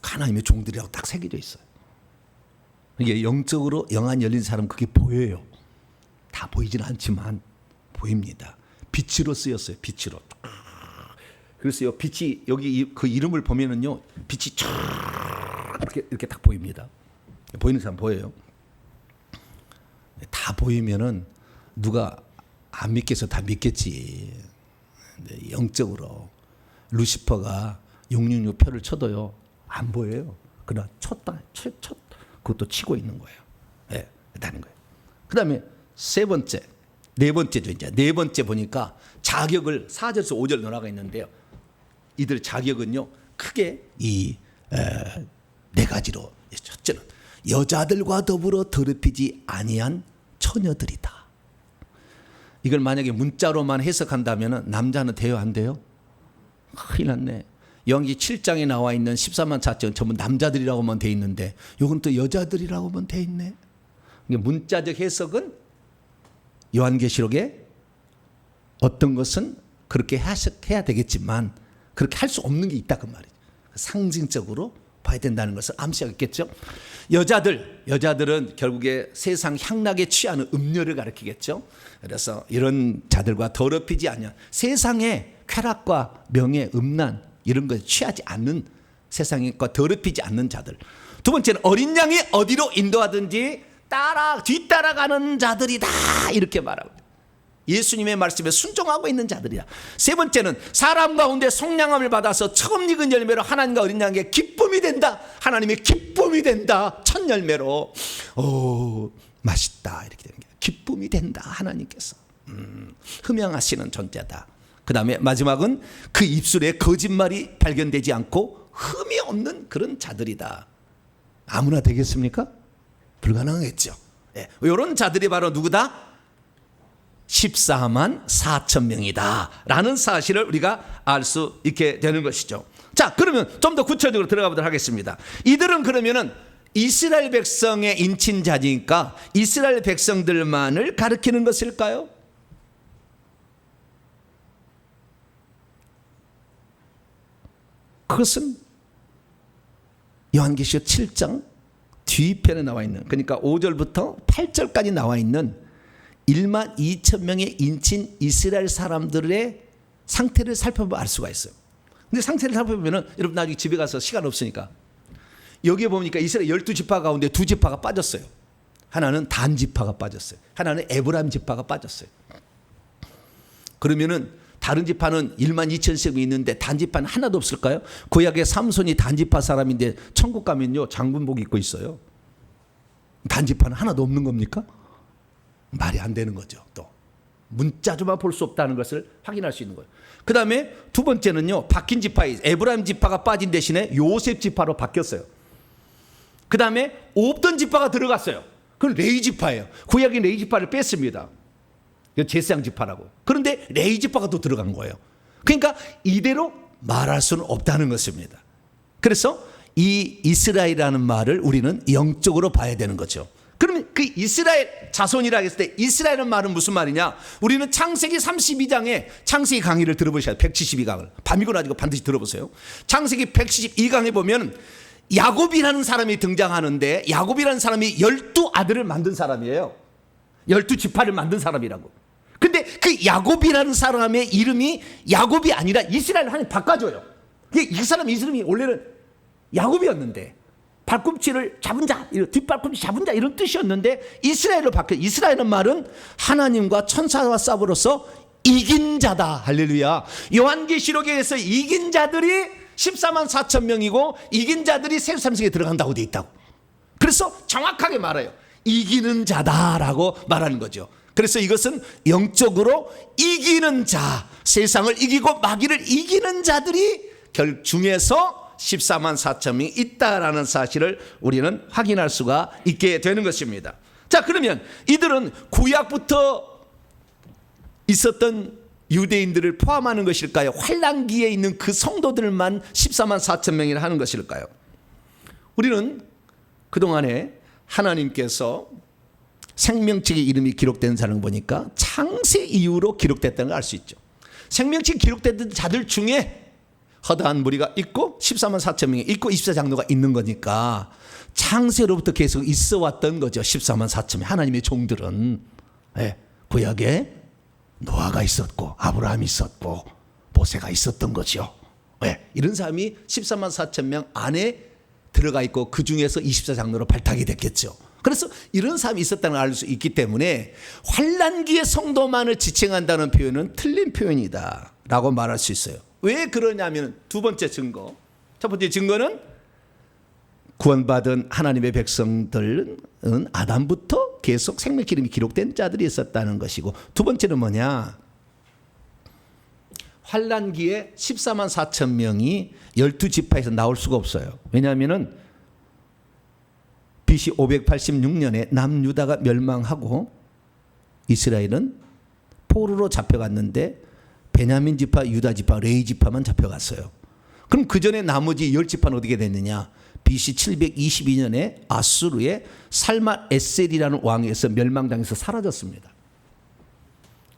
하나님의 종들이라고 딱 새겨져 있어요. 이게 영적으로 영안 열린 사람 그게 보여요. 다 보이지는 않지만 보입니다. 빛으로 쓰였어요. 빛으로. 그래서 요 빛이 여기 그 이름을 보면은요, 빛이 쫙 이렇게 딱 보입니다. 보이는 사람 보여요. 다 보이면은 누가 안 믿겠어? 다 믿겠지. 근데 영적으로 루시퍼가 666 표를 쳐도요 안 보여요. 그러나 쳤다, 그것도 치고 있는 거예요. 예, 다는 거예요. 그다음에 세 번째, 네 번째죠. 이제 네 번째 보니까 자격을 4절에서 5절 논하가 있는데요. 이들 자격은요 크게 이 네 가지로. 첫째는 여자들과 더불어 더럽히지 아니한 처녀들이다. 이걸 만약에 문자로만 해석한다면 남자는 돼요, 안 돼요? 큰일 났네. 영기 7장에 나와 있는 14만 4천 전부 남자들이라고만 돼 있는데 이건 또 여자들이라고만 돼 있네. 문자적 해석은 요한계시록에 어떤 것은 그렇게 해석해야 되겠지만 그렇게 할 수 없는 게 있다 그 말이죠. 상징적으로 봐야 된다는 것을 암시하겠죠. 여자들은 결국에 세상 향락에 취하는 음료를 가리키겠죠. 그래서 이런 자들과 더럽히지 않냐, 세상의 쾌락과 명예, 음란 이런 것에 취하지 않는, 세상과 더럽히지 않는 자들. 두 번째는 어린 양이 어디로 인도하든지 뒤따라가는 자들이다 이렇게 말하고 예수님의 말씀에 순종하고 있는 자들이다. 세 번째는 사람 가운데 속량함을 받아서 처음 익은 열매로 하나님과 어린 양에게 기쁨이 된다. 하나님의 기쁨이 된다. 첫 열매로 맛있다 이렇게 되는 게 기쁨이 된다. 하나님께서 흠양하시는 존재다. 그 다음에 마지막은 그 입술에 거짓말이 발견되지 않고 흠이 없는 그런 자들이다. 아무나 되겠습니까? 불가능하겠죠. 네, 이런 자들이 바로 누구다? 14만 4천 명이다 라는 사실을 우리가 알 수 있게 되는 것이죠. 자, 그러면 좀 더 구체적으로 들어가 보도록 하겠습니다. 이들은 그러면은 이스라엘 백성의 인친자니까 이스라엘 백성들만을 가리키는 것일까요? 그것은 요한계시록 7장 뒤편에 나와 있는, 그러니까 5절부터 8절까지 나와 있는 1만 2천 명의 인친 이스라엘 사람들의 상태를 살펴보면 알 수가 있어요. 근데 상태를 살펴보면 여러분 나중에 집에 가서 시간 없으니까 여기에 보니까 이스라엘 12지파 가운데 2지파가 빠졌어요. 하나는 단 지파가 빠졌어요. 하나는 에브라임 지파가 빠졌어요. 그러면은 다른 지파는 1만 2천씩이 있는데 단 지파는 하나도 없을까요? 구약의 삼손이 단 지파 사람인데 천국 가면요 장군복 입고 있어요. 단 지파는 하나도 없는 겁니까? 말이 안 되는 거죠. 또 문자조만 볼 수 없다는 것을 확인할 수 있는 거예요. 그 다음에 두 번째는요, 바뀐 지파에 에브라임 지파가 빠진 대신에 요셉 지파로 바뀌었어요. 그 다음에 없던 지파가 들어갔어요. 그건 레위 지파예요. 구약의 레위 지파를 뺐습니다. 제사장 지파라고. 그런데 레위 지파가 또 들어간 거예요. 그러니까 이대로 말할 수는 없다는 것입니다. 그래서 이 이스라엘이라는 말을 우리는 영적으로 봐야 되는 거죠. 그러면 그 이스라엘 자손이라 했을 때 이스라엘은 말은 무슨 말이냐? 우리는 창세기 32장에 창세기 강의를 들어보셔야 돼요. 172강을. 밤이고 낮이고 반드시 들어보세요. 창세기 172강에 보면 야곱이라는 사람이 등장하는데 야곱이라는 사람이 12아들을 만든 사람이에요. 12지파를 만든 사람이라고. 근데 그 야곱이라는 사람의 이름이 야곱이 아니라 이스라엘 하나님 바꿔줘요. 이 사람 이름이 원래는 야곱이었는데 발꿈치를 잡은 자, 뒷발꿈치 잡은 자 이런 뜻이었는데 이스라엘로 바뀌어. 이스라엘은 말은 하나님과 천사와 싸움으로써 이긴 자다. 할렐루야. 요한계시록에서 이긴 자들이 14만 4천 명이고 이긴 자들이 세상에 들어간다고 돼 있다고. 그래서 정확하게 말해요. 이기는 자다라고 말하는 거죠. 그래서 이것은 영적으로 이기는 자, 세상을 이기고 마귀를 이기는 자들이 중에서 14만 4천 명이 있다라는 사실을 우리는 확인할 수가 있게 되는 것입니다. 자, 그러면 이들은 구약부터 있었던 유대인들을 포함하는 것일까요? 환란기에 있는 그 성도들만 14만 4천 명이나 하는 것일까요? 우리는 그동안에 하나님께서 생명책의 이름이 기록된 사람을 보니까 창세 이후로 기록됐다는 걸 알 수 있죠. 생명책이 기록됐던 자들 중에 허다한 무리가 있고 14만 4천 명이 있고 24장로가 있는 거니까 창세로부터 계속 있어 왔던 거죠. 14만 4천 명 하나님의 종들은. 구약에 노아가 있었고 아브라함이 있었고 모세가 있었던 거죠. 이런 사람이 14만 4천 명 안에 들어가 있고 그 중에서 24장로로 발탁이 됐겠죠. 그래서 이런 사람이 있었다는 걸 알 수 있기 때문에 환란기의 성도만을 지칭한다는 표현은 틀린 표현이다 라고 말할 수 있어요. 왜 그러냐면 두 번째 증거. 첫 번째 증거는 구원받은 하나님의 백성들은 아담부터 계속 생명의 이름이 기록된 자들이 있었다는 것이고, 두 번째는 뭐냐? 환란기에 14만 4천 명이 12지파에서 나올 수가 없어요. 왜냐하면 BC 586년에 남유다가 멸망하고 이스라엘은 포로로 잡혀갔는데 베냐민 지파, 유다 지파, 레위 지파만 잡혀갔어요. 그럼 그 전에 나머지 10지파는 어떻게 됐느냐? BC 722년에 아수르의 살만 에셀이라는 왕에서 멸망당해서 사라졌습니다.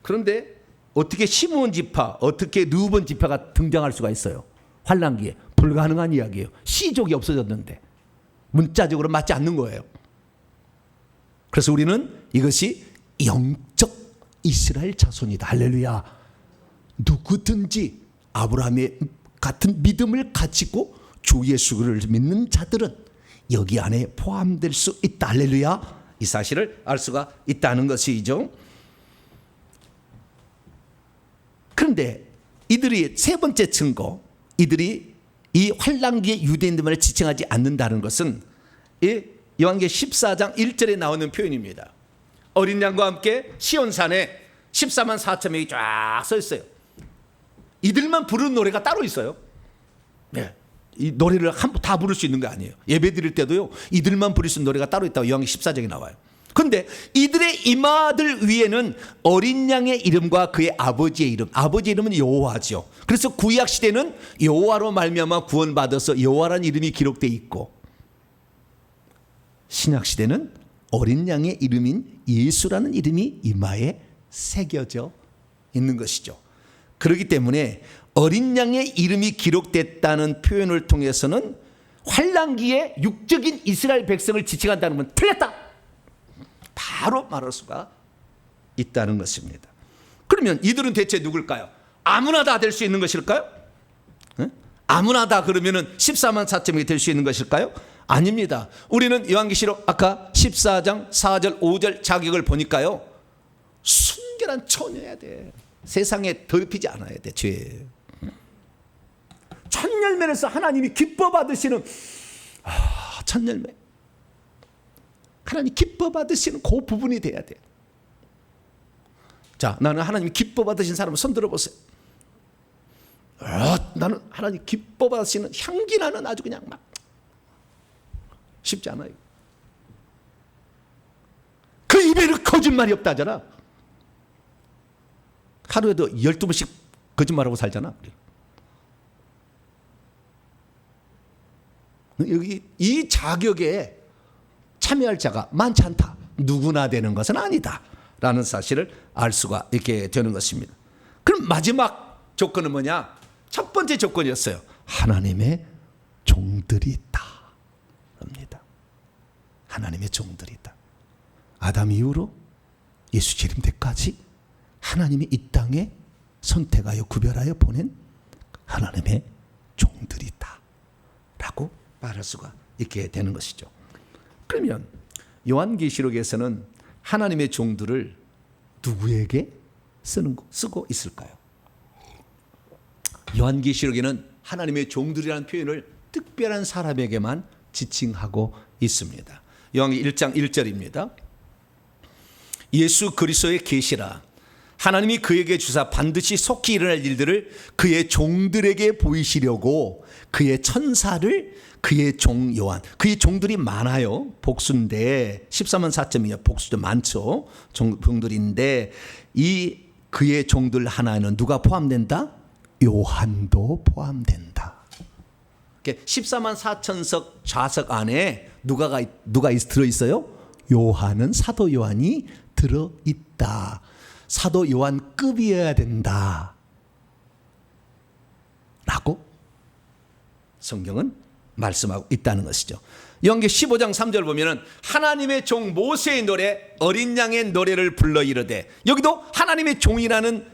그런데 어떻게 시므온 지파, 어떻게 르우본 지파가 등장할 수가 있어요? 환란기에. 불가능한 이야기예요. 시족이 없어졌는데 문자적으로 맞지 않는 거예요. 그래서 우리는 이것이 영적 이스라엘 자손이다. 할렐루야. 누구든지 아브라함의 같은 믿음을 가지고 주 예수를 믿는 자들은 여기 안에 포함될 수 있다. 할렐루야. 이 사실을 알 수가 있다는 것이죠. 그런데 이들이 세 번째 증거, 이들이 이 환란기의 유대인들만을 지칭하지 않는다는 것은 이 요한계시록 14장 1절에 나오는 표현입니다. 어린 양과 함께 시온산에 14만 4천 명이 쫙 서 있어요. 이들만 부르는 노래가 따로 있어요. 네. 이 노래를 다 부를 수 있는 거 아니에요. 예배 드릴 때도요, 이들만 부를 수 있는 노래가 따로 있다고 요한계시록 14장에 나와요. 그런데 이들의 이마들 위에는 어린 양의 이름과 그의 아버지의 이름, 아버지의 이름은 여호와죠. 그래서 구약 시대는 여호와로 말미암아 구원받아서 여호와라는 이름이 기록되어 있고, 신약 시대는 어린 양의 이름인 예수라는 이름이 이마에 새겨져 있는 것이죠. 그렇기 때문에 어린 양의 이름이 기록됐다는 표현을 통해서는 환란기에 육적인 이스라엘 백성을 지칭한다는 건 틀렸다, 바로 말할 수가 있다는 것입니다. 그러면 이들은 대체 누굴까요? 아무나 다 될 수 있는 것일까요? 아무나 다 그러면은 14만 4천명이 될 수 있는 것일까요? 아닙니다. 우리는 요한계시록 아까 14장 4절 5절 자격을 보니까요, 순결한 처녀야 돼. 세상에 더럽히지 않아야 돼. 죄. 첫 열매에서 하나님이 기뻐 받으시는 첫 열매, 하나님 기뻐 받으시는 그 부분이 돼야 돼. 자, 나는 하나님 기뻐 받으신 사람 손 들어보세요. 나는 하나님 기뻐 받으시는 향기 나는 아주 그냥 막 쉽지 않아요. 그 입에는 거짓말이 없다잖아. 하루에도 12번씩 거짓말하고 살잖아. 여기 이 자격에 참여할 자가 많지 않다. 누구나 되는 것은 아니다라는 사실을 알 수가 있게 되는 것입니다. 그럼 마지막 조건은 뭐냐? 첫 번째 조건이었어요. 하나님의 종들이 있다. 하나님의 종들이 있다. 아담 이후로 예수 재림 때까지 하나님이 이 땅에 선택하여 구별하여 보낸 하나님의 종들이 있다 라고 말할 수가 있게 되는 것이죠. 그러면 요한계시록에서는 하나님의 종들을 누구에게 쓰고 있을까요? 요한계시록에는 하나님의 종들이라는 표현을 특별한 사람에게만 지칭하고 있습니다. 요한계시록 1장 1절입니다. 예수 그리스도의 계시라 하나님이 그에게 주사 반드시 속히 일어날 일들을 그의 종들에게 보이시려고 그의 천사를 그의 종 요한, 그의 종들이 많아요. 복수인데 14만 4천이요. 복수도 많죠. 종들인데 이 그의 종들 하나에는 누가 포함된다? 요한도 포함된다. 14만 4천석 좌석 안에 누가 들어있어요? 요한은 사도 요한이 들어있다. 사도 요한급이어야 된다 라고 성경은 말씀하고 있다는 것이죠. 요한계시록 15장 3절 보면은 하나님의 종 모세의 노래 어린 양의 노래를 불러 이르되, 여기도 하나님의 종이라는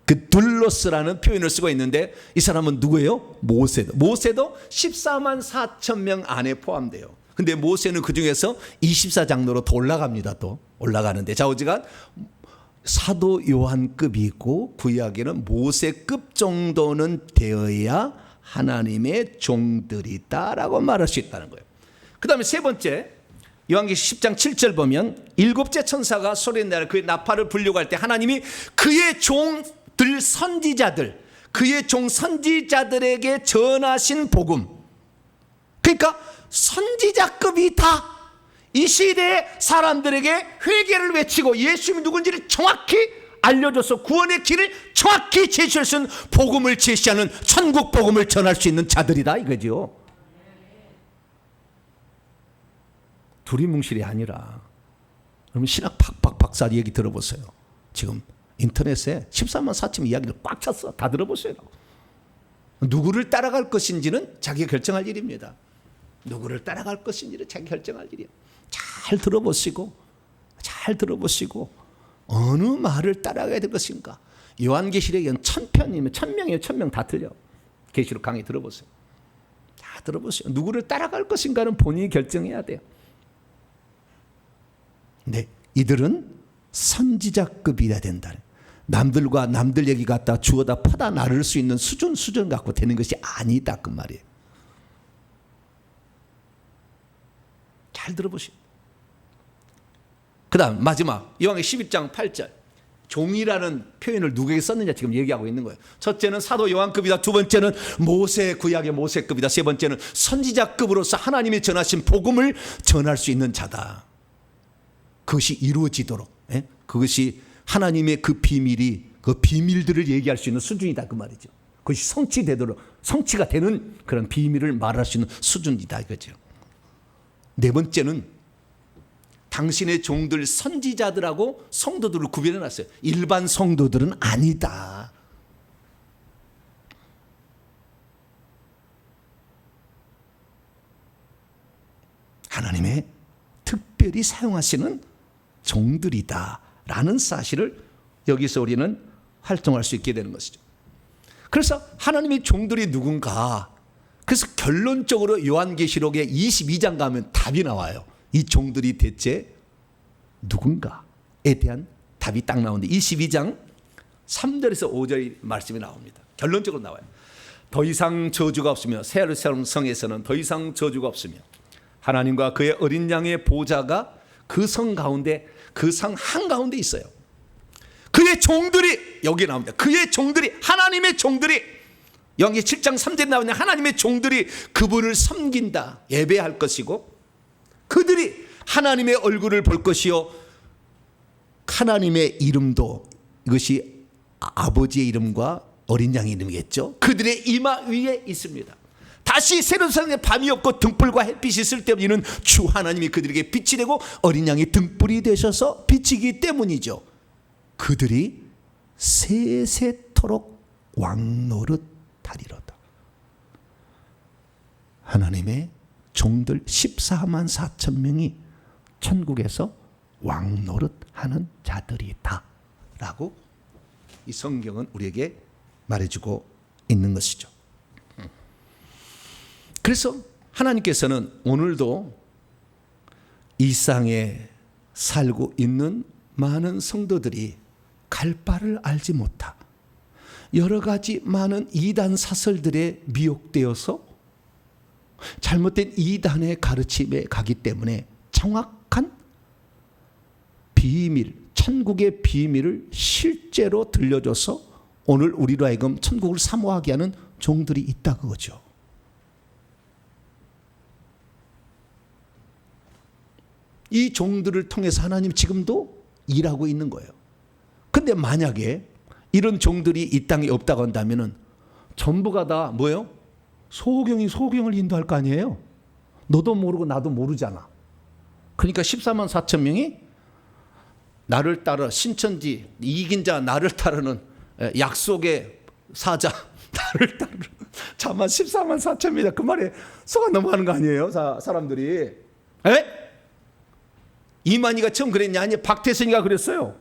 그 둘로스라는 표현을 쓰고 있는데 이 사람은 누구예요? 모세도 14만 4천 명 안에 포함돼요. 근데 모세는 그 중에서 24장로로 더 올라갑니다. 또 올라가는데 좌우지간 사도 요한급이 있고 구약에는 모세급 정도는 되어야 하나님의 종들이다라고 말할 수 있다는 거예요. 그 다음에 세 번째 요한계시록 10장 7절 보면 일곱째 천사가 소리내라 그의 나팔을 불려고 할 때 하나님이 그의 종들 선지자들 그의 종 선지자들에게 전하신 복음, 그러니까 선지자급이 다 이 시대의 사람들에게 회개를 외치고 예수님이 누군지를 정확히 알려줘서 구원의 길을 정확히 제시할 수 있는 복음을 제시하는 천국 복음을 전할 수 있는 자들이다 이거죠. 두리뭉실이 아니라 여러분 신학 팍팍 박사 얘기 들어보세요. 지금 인터넷에 14만 4천 이야기를 꽉 찼어. 다 들어보세요. 누구를 따라갈 것인지는 자기가 결정할 일입니다. 누구를 따라갈 것인지는 자기가 결정할 일이에요. 잘 들어보시고 어느 말을 따라가야 될 것인가. 요한계시록에는 1000편이면 1000명이에요. 1000명 다 틀려. 계시록 강의 들어보세요. 다 들어보세요. 누구를 따라갈 것인가는 본인이 결정해야 돼요. 네, 이들은 선지자급이라 된다. 남들 얘기 갖다 주워다 퍼다 나를 수 있는 수준 갖고 되는 것이 아니다 그 말이에요. 잘 들어보시오. 그 다음 마지막 요한계시록 11장 8절 종이라는 표현을 누구에게 썼느냐 지금 얘기하고 있는 거예요. 첫째는 사도 요한급이다. 두 번째는 모세 구약의 모세급이다. 세 번째는 선지자급으로서 하나님이 전하신 복음을 전할 수 있는 자다. 그것이 이루어지도록 그것이 하나님의 그 비밀이 그 비밀들을 얘기할 수 있는 수준이다 그 말이죠. 그것이 성취되도록 성취가 되는 그런 비밀을 말할 수 있는 수준이다 이거죠. 네 번째는 당신의 종들 선지자들하고 성도들을 구별해 놨어요. 일반 성도들은 아니다. 하나님의 특별히 사용하시는 종들이다 라는 사실을 여기서 우리는 활동할 수 있게 되는 것이죠. 그래서 하나님의 종들이 누군가, 그래서 결론적으로 요한계시록의 22장 가면 답이 나와요. 이 종들이 대체 누군가에 대한 답이 딱 나오는데 22장 3절에서 5절 말씀이 나옵니다. 결론적으로 나와요. 더 이상 저주가 없으며 새 예루살렘 성에서는 더 이상 저주가 없으며 하나님과 그의 어린 양의 보좌가 그 성 가운데 그 성 한가운데 있어요. 그의 종들이 여기 나옵니다. 그의 종들이 하나님의 종들이 여기 7장 3절에 나오는 하나님의 종들이 그분을 섬긴다 예배할 것이고 그들이 하나님의 얼굴을 볼 것이요 하나님의 이름도 이것이 아버지의 이름과 어린 양의 이름이겠죠. 그들의 이마 위에 있습니다. 다시 새로운 세상에 밤이 없고 등불과 햇빛이 있을 때 이는 주 하나님이 그들에게 빛이 되고 어린 양이 등불이 되셔서 비치기 때문이죠. 그들이 세세토록 왕노릇하리로다. 하나님의 종들 14만 4천 명이 천국에서 왕노릇하는 자들이다 라고 이 성경은 우리에게 말해주고 있는 것이죠. 그래서 하나님께서는 오늘도 이 세상에 살고 있는 많은 성도들이 갈 바를 알지 못하 여러 가지 많은 이단 사설들에 미혹되어서 잘못된 이단의 가르침에 가기 때문에 정확한 비밀, 천국의 비밀을 실제로 들려줘서 오늘 우리로 하여금 천국을 사모하게 하는 종들이 있다 그거죠. 이 종들을 통해서 하나님 지금도 일하고 있는 거예요. 근데 만약에 이런 종들이 이 땅에 없다고 한다면은 전부가 다 뭐예요? 소경이 소경을 인도할 거 아니에요? 너도 모르고 나도 모르잖아. 그러니까 14만 4천 명이 나를 따라 신천지 이긴 자 나를 따르는 약속의 사자 나를 따르는 자만 14만 4천 명이다. 그 말에 속아 넘어가는 거 아니에요? 사람들이. 에? 이만희가 처음 그랬냐? 아니 박태선이가 그랬어요.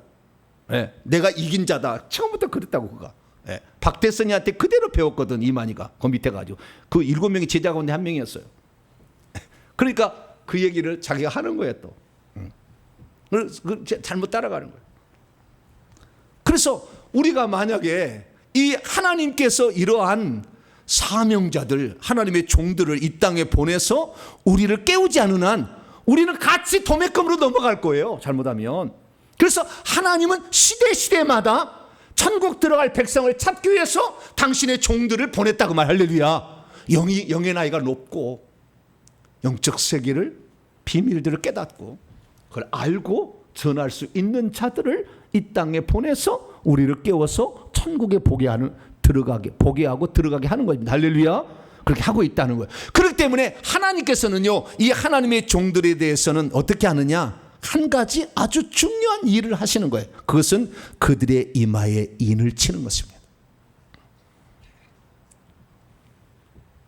예, 내가 이긴 자다. 처음부터 그랬다고 그가. 예, 박태선이한테 그대로 배웠거든 이만희가. 그 밑에 가지고 그 7명의 제자 가운데 한 명이었어요. 그러니까 그 얘기를 자기가 하는 거예요 또. 잘못 따라가는 거예요. 그래서 우리가 만약에 이 하나님께서 이러한 사명자들 하나님의 종들을 이 땅에 보내서 우리를 깨우지 않은 한 우리는 같이 도매금으로 넘어갈 거예요. 잘못하면. 그래서 하나님은 시대마다 천국 들어갈 백성을 찾기 위해서 당신의 종들을 보냈다고 말. 할렐루야. 영의 나이가 높고 영적 세계를 비밀들을 깨닫고 그걸 알고 전할 수 있는 자들을 이 땅에 보내서 우리를 깨워서 천국에 보게 하고 들어가게 하는 겁니다. 할렐루야. 그렇게 하고 있다는 거예요. 그렇기 때문에 하나님께서는요, 이 하나님의 종들에 대해서는 어떻게 하느냐? 한 가지 아주 중요한 일을 하시는 거예요. 그것은 그들의 이마에 인을 치는 것입니다.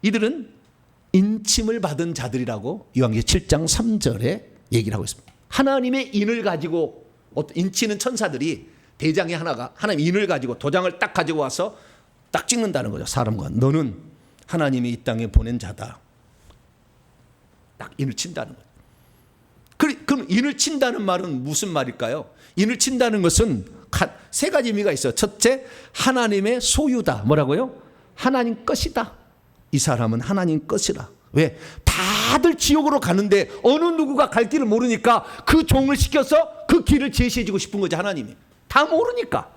이들은 인침을 받은 자들이라고 요한계시록 7장 3절에 얘기를 하고 있습니다. 하나님의 인을 가지고 인치는 천사들이 대장의 하나가 하나님의 인을 가지고 도장을 딱 가지고 와서 딱 찍는다는 거죠. 사람과 너는 하나님이 이 땅에 보낸 자다. 딱 인을 친다는 거죠. 그럼 인을 친다는 말은 무슨 말일까요? 인을 친다는 것은 세 가지 의미가 있어요. 첫째, 하나님의 소유다. 뭐라고요? 하나님 것이다. 이 사람은 하나님 것이라. 왜? 다들 지옥으로 가는데 어느 누구가 갈 길을 모르니까 그 종을 시켜서 그 길을 제시해 주고 싶은 거죠. 하나님이. 다 모르니까.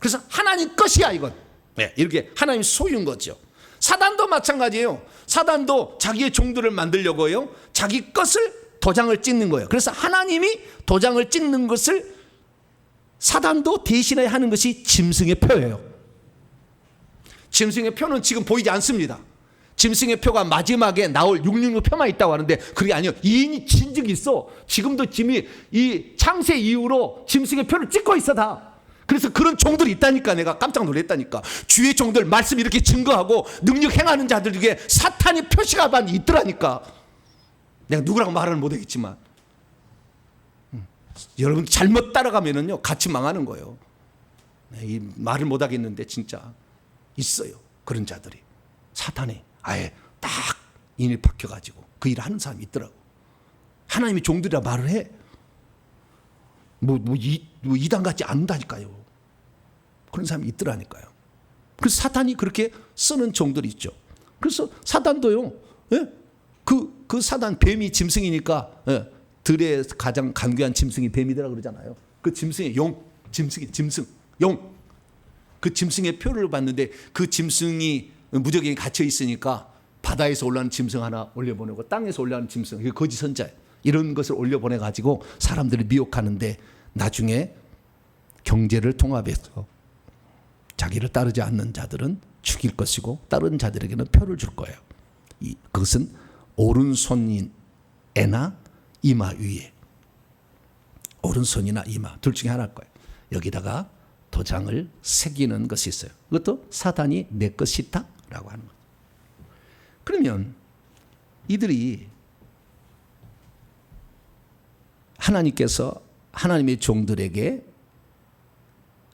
그래서 하나님 것이야 이건. 네, 이렇게 하나님 소유인 거죠. 사단도 마찬가지예요. 사단도 자기의 종들을 만들려고요. 자기 것을 도장을 찍는 거예요. 그래서 하나님이 도장을 찍는 것을 사단도 대신해 하는 것이 짐승의 표예요. 짐승의 표는 지금 보이지 않습니다. 짐승의 표가 마지막에 나올 666 표만 있다고 하는데 그게 아니에요. 이인이 진즉이 있어. 지금도 짐이 이 창세 이후로 짐승의 표를 찍고 있어 다. 그래서 그런 종들이 있다니까. 내가 깜짝 놀랐다니까. 주의 종들 말씀 이렇게 증거하고 능력 행하는 자들 중에 사탄이 표시가 많이 있더라니까. 내가 누구라고 말은 못하겠지만 여러분 잘못 따라가면은요 같이 망하는 거예요. 이 말을 못하겠는데 진짜 있어요. 그런 자들이 사탄이 아예 딱 인을 박혀가지고 그 일을 하는 사람이 있더라고. 하나님의 종들이라 말을 해. 이단 같지 않는다니까요. 그런 사람이 있더라니까요. 그래서 사탄이 그렇게 쓰는 종들이 있죠. 그래서 사단도요. 예? 그 사단 뱀이 짐승이니까 예, 들의 가장 간귀한 짐승이 뱀이더라 그러잖아요. 그 짐승의 짐승 용. 그 짐승의 표를 봤는데 그 짐승이 무적에 갇혀 있으니까 바다에서 올라오는 짐승 하나 올려보내고 땅에서 올라오는 짐승, 이게 거짓 선자 이런 것을 올려보내 가지고 사람들을 미혹하는데 나중에 경제를 통합해서 자기를 따르지 않는 자들은 죽일 것이고 다른 자들에게는 표를 줄 거예요. 그것은 오른손이나 이마 위에, 오른손이나 이마 둘 중에 하나일 거예요. 여기다가 도장을 새기는 것이 있어요. 그것도 사단이 내 것이다 라고 하는 거예요. 그러면 이들이 하나님께서 하나님의 종들에게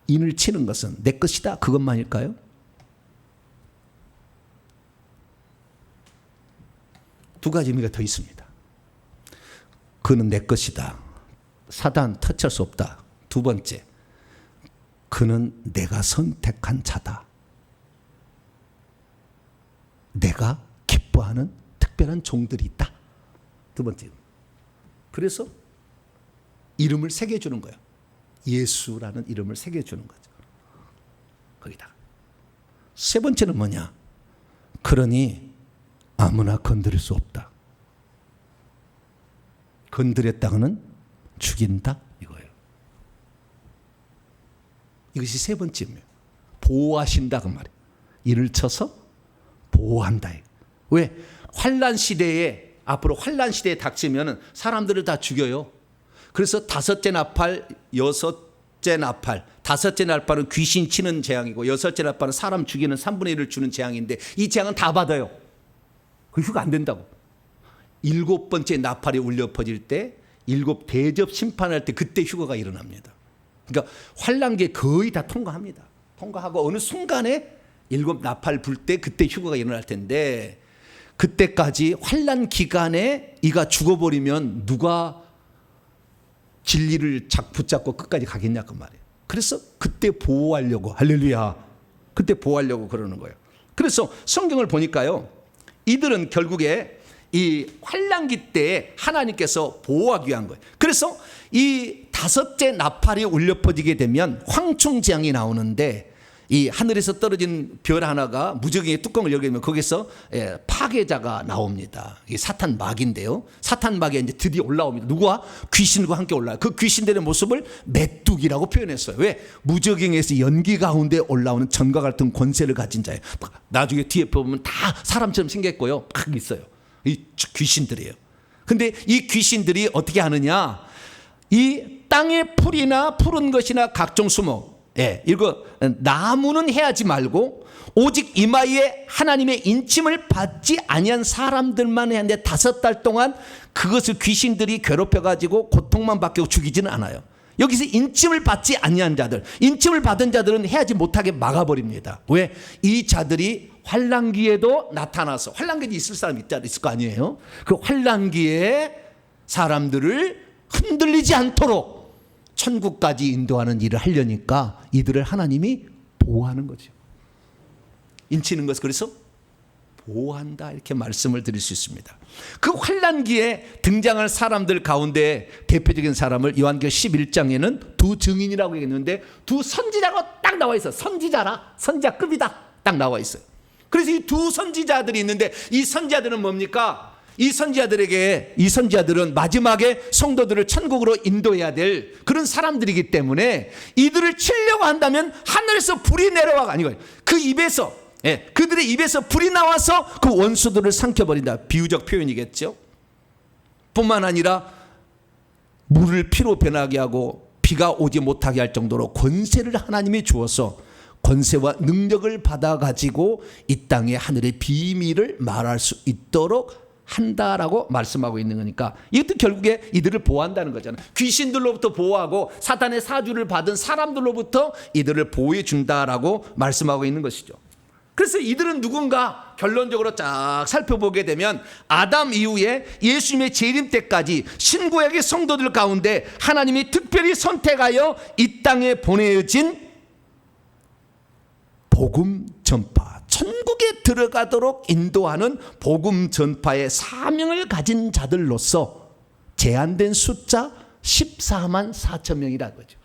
인을 치는 것은 내 것이다 그것만일까요? 두 가지 의미가 더 있습니다. 그는 내 것이다. 사단 터치할 수 없다. 두 번째, 그는 내가 선택한 자다. 내가 기뻐하는 특별한 종들이 있다. 두 번째. 그래서 이름을 새겨주는 거예요. 예수라는 이름을 새겨주는 거죠. 거기다가. 세 번째는 뭐냐? 그러니 아무나 건드릴 수 없다. 건드렸다가는 죽인다 이거예요. 이것이 세 번째입니다. 보호하신다 그 말이에요. 이를 쳐서 보호한다. 왜? 환난 시대에, 앞으로 환난 시대에 닥치면 사람들을 다 죽여요. 그래서 다섯째 나팔, 여섯째 나팔, 다섯째 나팔은 귀신 치는 재앙이고 여섯째 나팔은 사람 죽이는 3분의 1을 주는 재앙인데 이 재앙은 다 받아요. 그 휴가 안 된다고. 일곱 번째 나팔이 울려 퍼질 때, 일곱 대접 심판할 때 그때 휴가가 일어납니다. 그러니까 환난기에 거의 다 통과합니다. 통과하고 어느 순간에 일곱 나팔 불 때 그때 휴가가 일어날 텐데, 그때까지 환난 기간에 이가 죽어버리면 누가 진리를 붙잡고 끝까지 가겠냐 그 말이에요. 그래서 그때 보호하려고, 할렐루야, 그때 보호하려고 그러는 거예요. 그래서 성경을 보니까요, 이들은 결국에 이 환난기 때에 하나님께서 보호하기 위한 거예요. 그래서 이 다섯째 나팔이 울려 퍼지게 되면 황충재앙이 나오는데, 이 하늘에서 떨어진 별 하나가 무저기의 뚜껑을 열게 되면 거기서 파괴자가 나옵니다. 이게 사탄 마귀인데요. 사탄 마귀가 이제 드디어 올라옵니다. 누구와? 귀신과 함께 올라와요. 그 귀신들의 모습을 메뚜기라고 표현했어요. 왜? 무저기에서 연기 가운데 올라오는 전과 같은 권세를 가진 자예요. 나중에 뒤에 보면 다 사람처럼 생겼고요. 막 있어요. 이 귀신들이에요. 근데 이 귀신들이 어떻게 하느냐? 이 땅의 풀이나 푸른 것이나 각종 수목, 이거 나무는 해하지 말고 오직 이마에 하나님의 인침을 받지 아니한 사람들만 해야 하는데 5달 동안 그것을 귀신들이 괴롭혀가지고 고통만 받게 죽이지는 않아요. 여기서 인침을 받지 아니한 자들, 인침을 받은 자들은 해하지 못하게 막아버립니다. 왜? 이 자들이 환난기에도 나타나서, 환난기에 있을 사람 있을 거 아니에요? 그 환난기에 사람들을 흔들리지 않도록 천국까지 인도하는 일을 하려니까 이들을 하나님이 보호하는 거죠. 인치는 것을 그래서 보호한다 이렇게 말씀을 드릴 수 있습니다. 그 환난기에 등장할 사람들 가운데 대표적인 사람을 요한계시록 11장에는 두 증인이라고 얘기했는데 두 선지자가 딱 나와 있어요. 선지자라, 선지자급이다 딱 나와 있어요. 그래서 이 두 선지자들이 있는데 이 선지자들은 뭡니까? 이 선지자들은 마지막에 성도들을 천국으로 인도해야 될 그런 사람들이기 때문에 이들을 치려고 한다면 하늘에서 불이 내려와가 아니고 그 입에서, 그들의 입에서 불이 나와서 그 원수들을 삼켜버린다. 비유적 표현이겠죠. 뿐만 아니라 물을 피로 변하게 하고 비가 오지 못하게 할 정도로 권세를 하나님이 주어서 권세와 능력을 받아가지고 이 땅의 하늘의 비밀을 말할 수 있도록 한다라고 말씀하고 있는 거니까 이것도 결국에 이들을 보호한다는 거잖아요. 귀신들로부터 보호하고 사탄의 사주를 받은 사람들로부터 이들을 보호해 준다라고 말씀하고 있는 것이죠. 그래서 이들은 누군가 결론적으로 쫙 살펴보게 되면 아담 이후에 예수님의 재림 때까지 신구약의 성도들 가운데 하나님이 특별히 선택하여 이 땅에 보내진 복음 전파, 천국에 들어가도록 인도하는 복음 전파의 사명을 가진 자들로서 제한된 숫자 14만 4천 명이라는 거죠.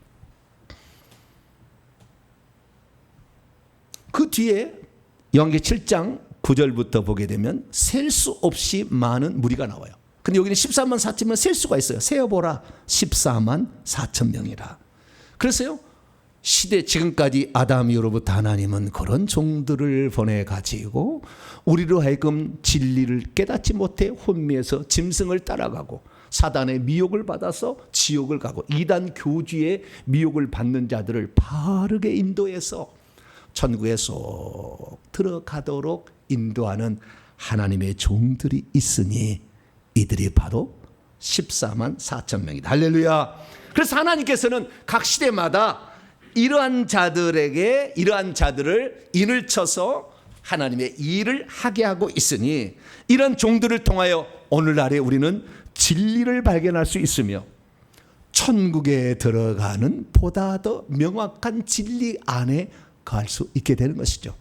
그 뒤에 요한계시록 7장 9절부터 보게 되면 셀 수 없이 많은 무리가 나와요. 근데 여기는 14만 4천 명 셀 수가 있어요. 세어보라 14만 4천 명이라. 그래서요, 시대 지금까지 아담 이후로부터 하나님은 그런 종들을 보내가지고 우리로 하여금 진리를 깨닫지 못해 혼미해서 짐승을 따라가고 사단의 미혹을 받아서 지옥을 가고 이단 교주의 미혹을 받는 자들을 바르게 인도해서 천국에 쏙 들어가도록 인도하는 하나님의 종들이 있으니 이들이 바로 14만 4천 명이다. 할렐루야. 그래서 하나님께서는 각 시대마다 이러한 자들에게 이러한 자들을 인을 쳐서 하나님의 일을 하게 하고 있으니 이런 종들을 통하여 오늘날에 우리는 진리를 발견할 수 있으며 천국에 들어가는 보다 더 명확한 진리 안에 갈 수 있게 되는 것이죠.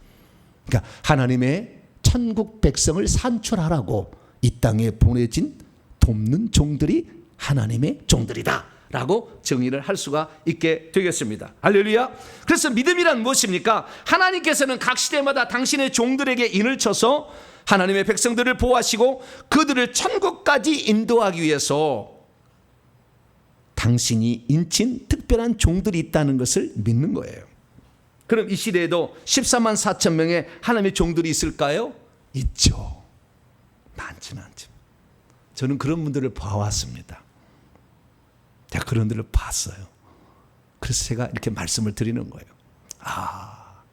그러니까 하나님의 천국 백성을 산출하라고 이 땅에 보내진 돕는 종들이 하나님의 종들이다 라고 정의를 할 수가 있게 되겠습니다. 할렐루야. 그래서 믿음이란 무엇입니까? 하나님께서는 각 시대마다 당신의 종들에게 인을 쳐서 하나님의 백성들을 보호하시고 그들을 천국까지 인도하기 위해서 당신이 인친 특별한 종들이 있다는 것을 믿는 거예요. 그럼 이 시대에도 14만 4천 명의 하나님의 종들이 있을까요? 있죠. 많지는 않죠. 저는 그런 분들을 봐왔습니다. 제가 그런 분들을 봤어요. 그래서 제가 이렇게 말씀을 드리는 거예요. 아,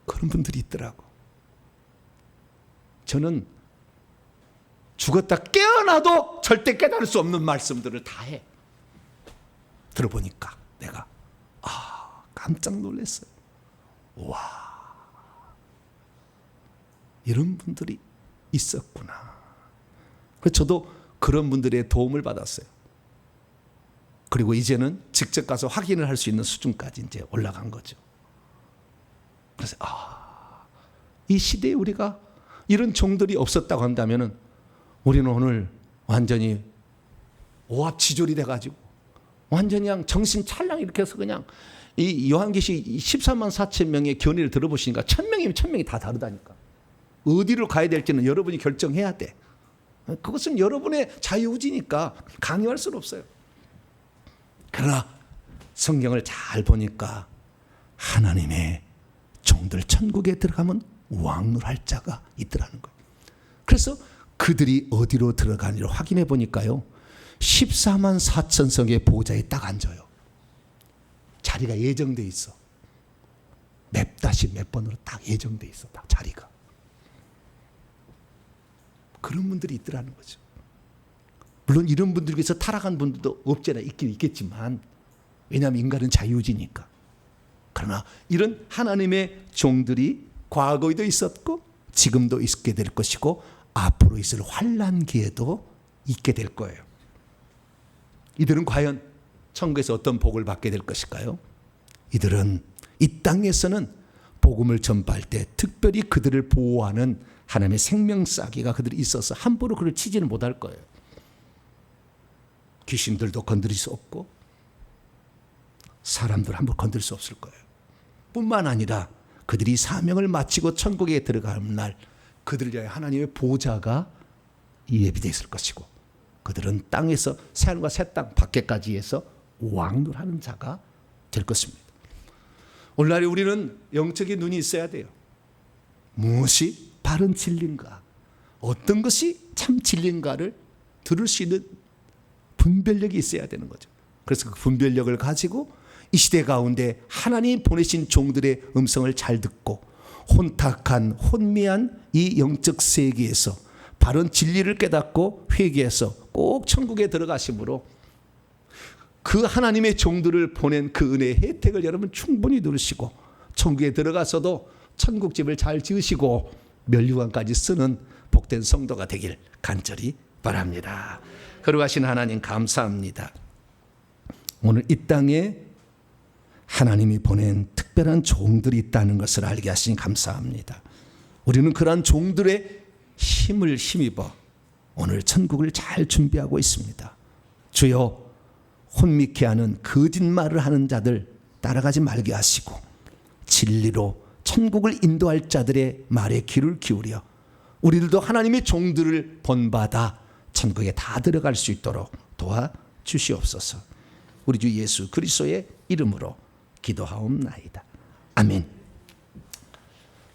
그런 분들이 있더라고. 저는 죽었다 깨어나도 절대 깨달을 수 없는 말씀들을 다 해. 들어보니까 내가 깜짝 놀랐어요. 와, 이런 분들이 있었구나. 그래서 저도 그런 분들의 도움을 받았어요. 그리고 이제는 직접 가서 확인을 할 수 있는 수준까지 이제 올라간 거죠. 그래서 이 시대에 우리가 이런 종들이 없었다고 한다면은 우리는 오늘 완전히 오합지졸이 돼가지고 완전히 그냥 정신 찰랑 이렇게 해서 그냥 이 요한계시 14만 4천 명의 견해를 들어보시니까 1000명이면 1000명이 다 다르다니까. 어디로 가야 될지는 여러분이 결정해야 돼. 그것은 여러분의 자유의지니까 강요할 수는 없어요. 그러나 성경을 잘 보니까 하나님의 종들 천국에 들어가면 왕노할 자가 있더라는 거예요. 그래서 그들이 어디로 들어가는지를 확인해 보니까요, 14만 4천 성의 보좌에 딱 앉아요. 자리가 예정돼 있어. 몇 번으로 딱 예정돼 있어. 딱 자리가. 그런 분들이 있더라는 거죠. 물론 이런 분들 중에서 타락한 분들도 없잖아. 있긴 있겠지만, 왜냐하면 인간은 자유지니까. 그러나 이런 하나님의 종들이 과거에도 있었고 지금도 있게 될 것이고 앞으로 있을 환난기에도 있게 될 거예요. 이들은 과연 천국에서 어떤 복을 받게 될 것일까요? 이들은 이 땅에서는 복음을 전파할 때 특별히 그들을 보호하는 하나님의 생명싸기가 그들이 있어서 함부로 그를 치지는 못할 거예요. 귀신들도 건드릴 수 없고 사람들 함부로 건드릴 수 없을 거예요. 뿐만 아니라 그들이 사명을 마치고 천국에 들어가는 날 그들을 위하여 하나님의 보좌가 예비되어 있을 것이고 그들은 땅에서 새하늘과 새 땅 밖에까지 해서 왕노하는 자가 될 것입니다. 오늘날 우리는 영적인 눈이 있어야 돼요. 무엇이 바른 진리인가, 어떤 것이 참 진리인가를 들을 수 있는 분별력이 있어야 되는 거죠. 그래서 그 분별력을 가지고 이 시대 가운데 하나님 보내신 종들의 음성을 잘 듣고 혼탁한 혼미한 이 영적 세계에서 바른 진리를 깨닫고 회개해서 꼭 천국에 들어가심으로 그 하나님의 종들을 보낸 그 은혜의 혜택을 여러분 충분히 누리시고 천국에 들어가서도 천국집을 잘 지으시고 멸류관까지 쓰는 복된 성도가 되길 간절히 바랍니다. 거룩하신 하나님 감사합니다. 오늘 이 땅에 하나님이 보낸 특별한 종들이 있다는 것을 알게 하시니 감사합니다. 우리는 그러한 종들의 힘을 힘입어 오늘 천국을 잘 준비하고 있습니다. 주여, 혼미케 하는 거짓말을 하는 자들 따라가지 말게 하시고 진리로 천국을 인도할 자들의 말에 귀를 기울여 우리들도 하나님의 종들을 본받아 천국에 다 들어갈 수 있도록 도와주시옵소서. 우리 주 예수 그리스도의 이름으로 기도하옵나이다. 아멘.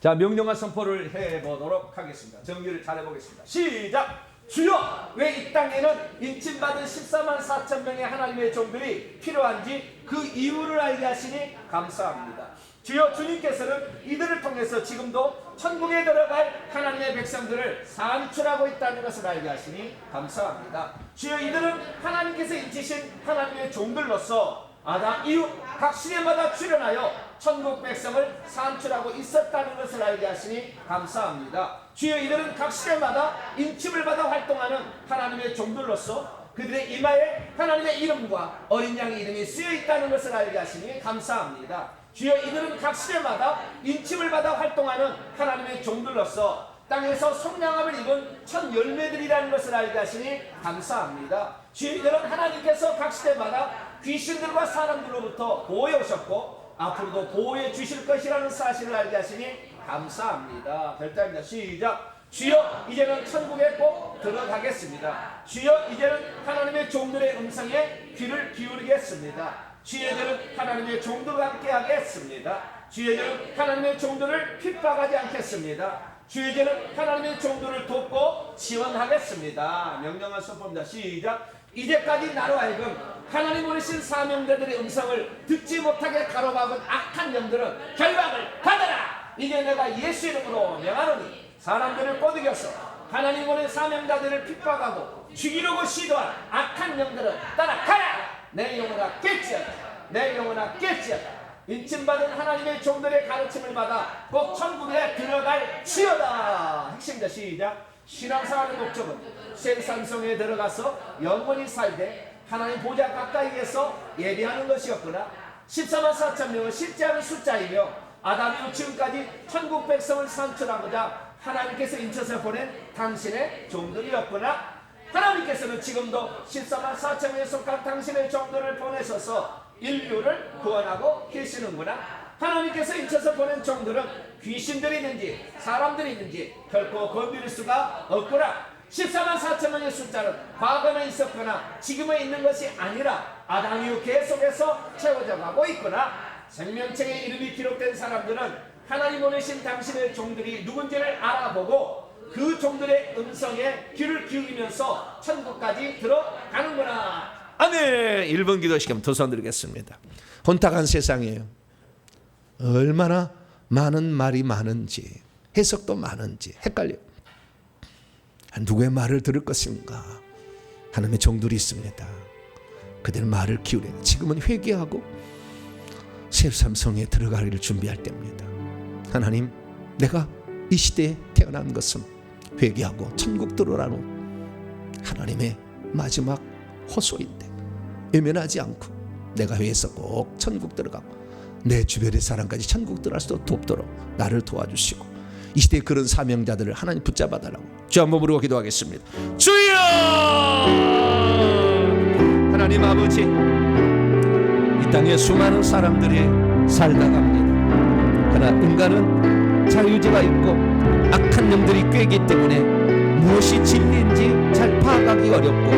자, 명령과 선포를 해보도록 하겠습니다. 정리를 잘 해보겠습니다. 시작! 주여, 왜 이 땅에는 인침받은 14만 4천 명의 하나님의 종들이 필요한지 그 이유를 알게 하시니 감사합니다. 주여, 주님께서는 이들을 통해서 지금도 천국에 들어갈 하나님의 백성들을 산출하고 있다는 것을 알게 하시니 감사합니다. 주여, 이들은 하나님께서 인치신 하나님의 종들로서 아담 이후 각 시대마다 출현하여 천국 백성을 산출하고 있었다는 것을 알게 하시니 감사합니다. 주여, 이들은 각 시대마다 인침을 받아 활동하는 하나님의 종들로서 그들의 이마에 하나님의 이름과 어린 양의 이름이 쓰여 있다는 것을 알게 하시니 감사합니다. 주여, 이들은 각 시대마다 인침을 받아 활동하는 하나님의 종들로서 땅에서 속량함을 입은 첫 열매들이라는 것을 알게 하시니 감사합니다. 주여, 이들은 하나님께서 각 시대마다 귀신들과 사람들로부터 보호해 오셨고 앞으로도 보호해 주실 것이라는 사실을 알게 하시니 감사합니다. 별자입니다. 시작! 주여, 이제는 천국에 꼭 들어가겠습니다. 주여, 이제는 하나님의 종들의 음성에 귀를 기울이겠습니다. 주여, 이제는 하나님의 종들과 함께 하겠습니다. 주여, 이제는 하나님의 종들을 핍박하지 않겠습니다. 주여, 이제는 하나님의 종들을 돕고 지원하겠습니다. 명령을 선포합니다. 시작! 이제까지 나로 하여금 하나님 보내신 사명자들의 음성을 듣지 못하게 가로막은 악한 영들은 결박을 받아라! 이제 내가 예수 이름으로 명하노니 사람들을 꼬드겨서 하나님 보낸 사명자들을 핍박하고 죽이려고 시도한 악한 영들은 따라가라! 내 영혼아 깨지어라! 내 영혼아 깨지어라! 인침받은 하나님의 종들의 가르침을 받아 꼭 천국에 들어갈 지어다! 핵심입니다. 시작! 신앙생활의 목적은 세상성에 들어가서 영원히 살되 하나님 보좌 가까이에서 예배하는 것이었구나. 14만 4천 명은 쉽지 않은 숫자이며 아담 이후 지금까지 천국 백성을 산출하고자 하나님께서 인쳐서 보낸 당신의 종들이었구나. 하나님께서는 지금도 14만 4천 명에 속한 당신의 종들을 보내셔서 인류를 구원하고 계시는구나. 하나님께서 인쳐서 보낸 종들은 귀신들이 있는지 사람들이 있는지 결코 건드릴 수가 없구나. 14만 4천 명의 숫자는 과거에 있었거나 지금에 있는 것이 아니라 아담 이후 계속해서 채워져 가고 있구나. 생명책에 이름이 기록된 사람들은 하나님 보내신 당신의 종들이 누군지를 알아보고 그 종들의 음성에 귀를 기울이면서 천국까지 들어가는구나. 아멘. 1번 기도 시간 두 손 드리겠습니다. 혼탁한 세상이에요. 얼마나 많은 말이 많은지 해석도 많은지 헷갈려요. 누구의 말을 들을 것인가. 하나님의 종들이 있습니다. 그들의 말을 기울여 지금은 회개하고 새삼성에 들어가기를 준비할 때입니다. 하나님, 내가 이 시대에 태어난 것은 회개하고 천국 들어라는 하나님의 마지막 호소인데 외면하지 않고 내가 회에서 꼭 천국 들어가고 내 주변의 사람까지 천국 들어갈 수 돕도록 나를 도와주시고 이 시대에 그런 사명자들을 하나님 붙잡아달라고 주 한번 부르고 기도하겠습니다. 주여! 하나님 아버지, 이 땅에 수많은 사람들이 살다 갑니다. 그러나 인간은 자유지가 있고 악한 영들이 꿰기 때문에 무엇이 진리인지 잘 파악하기 어렵고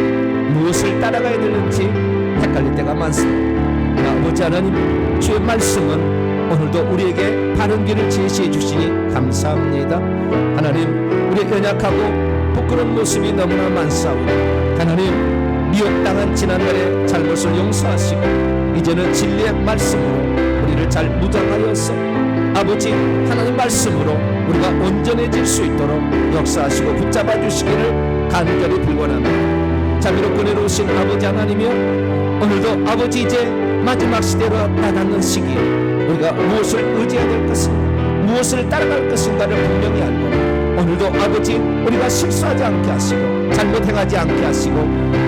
무엇을 따라가야 되는지 헷갈릴 때가 많습니다. 아버지 하나님, 주의 말씀은 오늘도 우리에게 바른 길을 제시해 주시니 감사합니다. 하나님, 우리의 연약하고 부끄러운 모습이 너무나 많사오니 하나님, 미혹당한 지난날의 잘못을 용서하시고 이제는 진리의 말씀으로 우리를 잘 무장하여서 아버지 하나님 말씀으로 우리가 온전해질 수 있도록 역사하시고 붙잡아 주시기를 간절히 빌원합니다. 자비롭고 은혜로우신 아버지 하나님이여, 오늘도 아버지 이제 마지막 시대로 나닿는 시기에 우리가 무엇을 의지해야 될 것인가, 무엇을 따라갈 것인가를 분명히 알고 오늘도 아버지 우리가 실수하지 않게 하시고 잘못 행하지 않게 하시고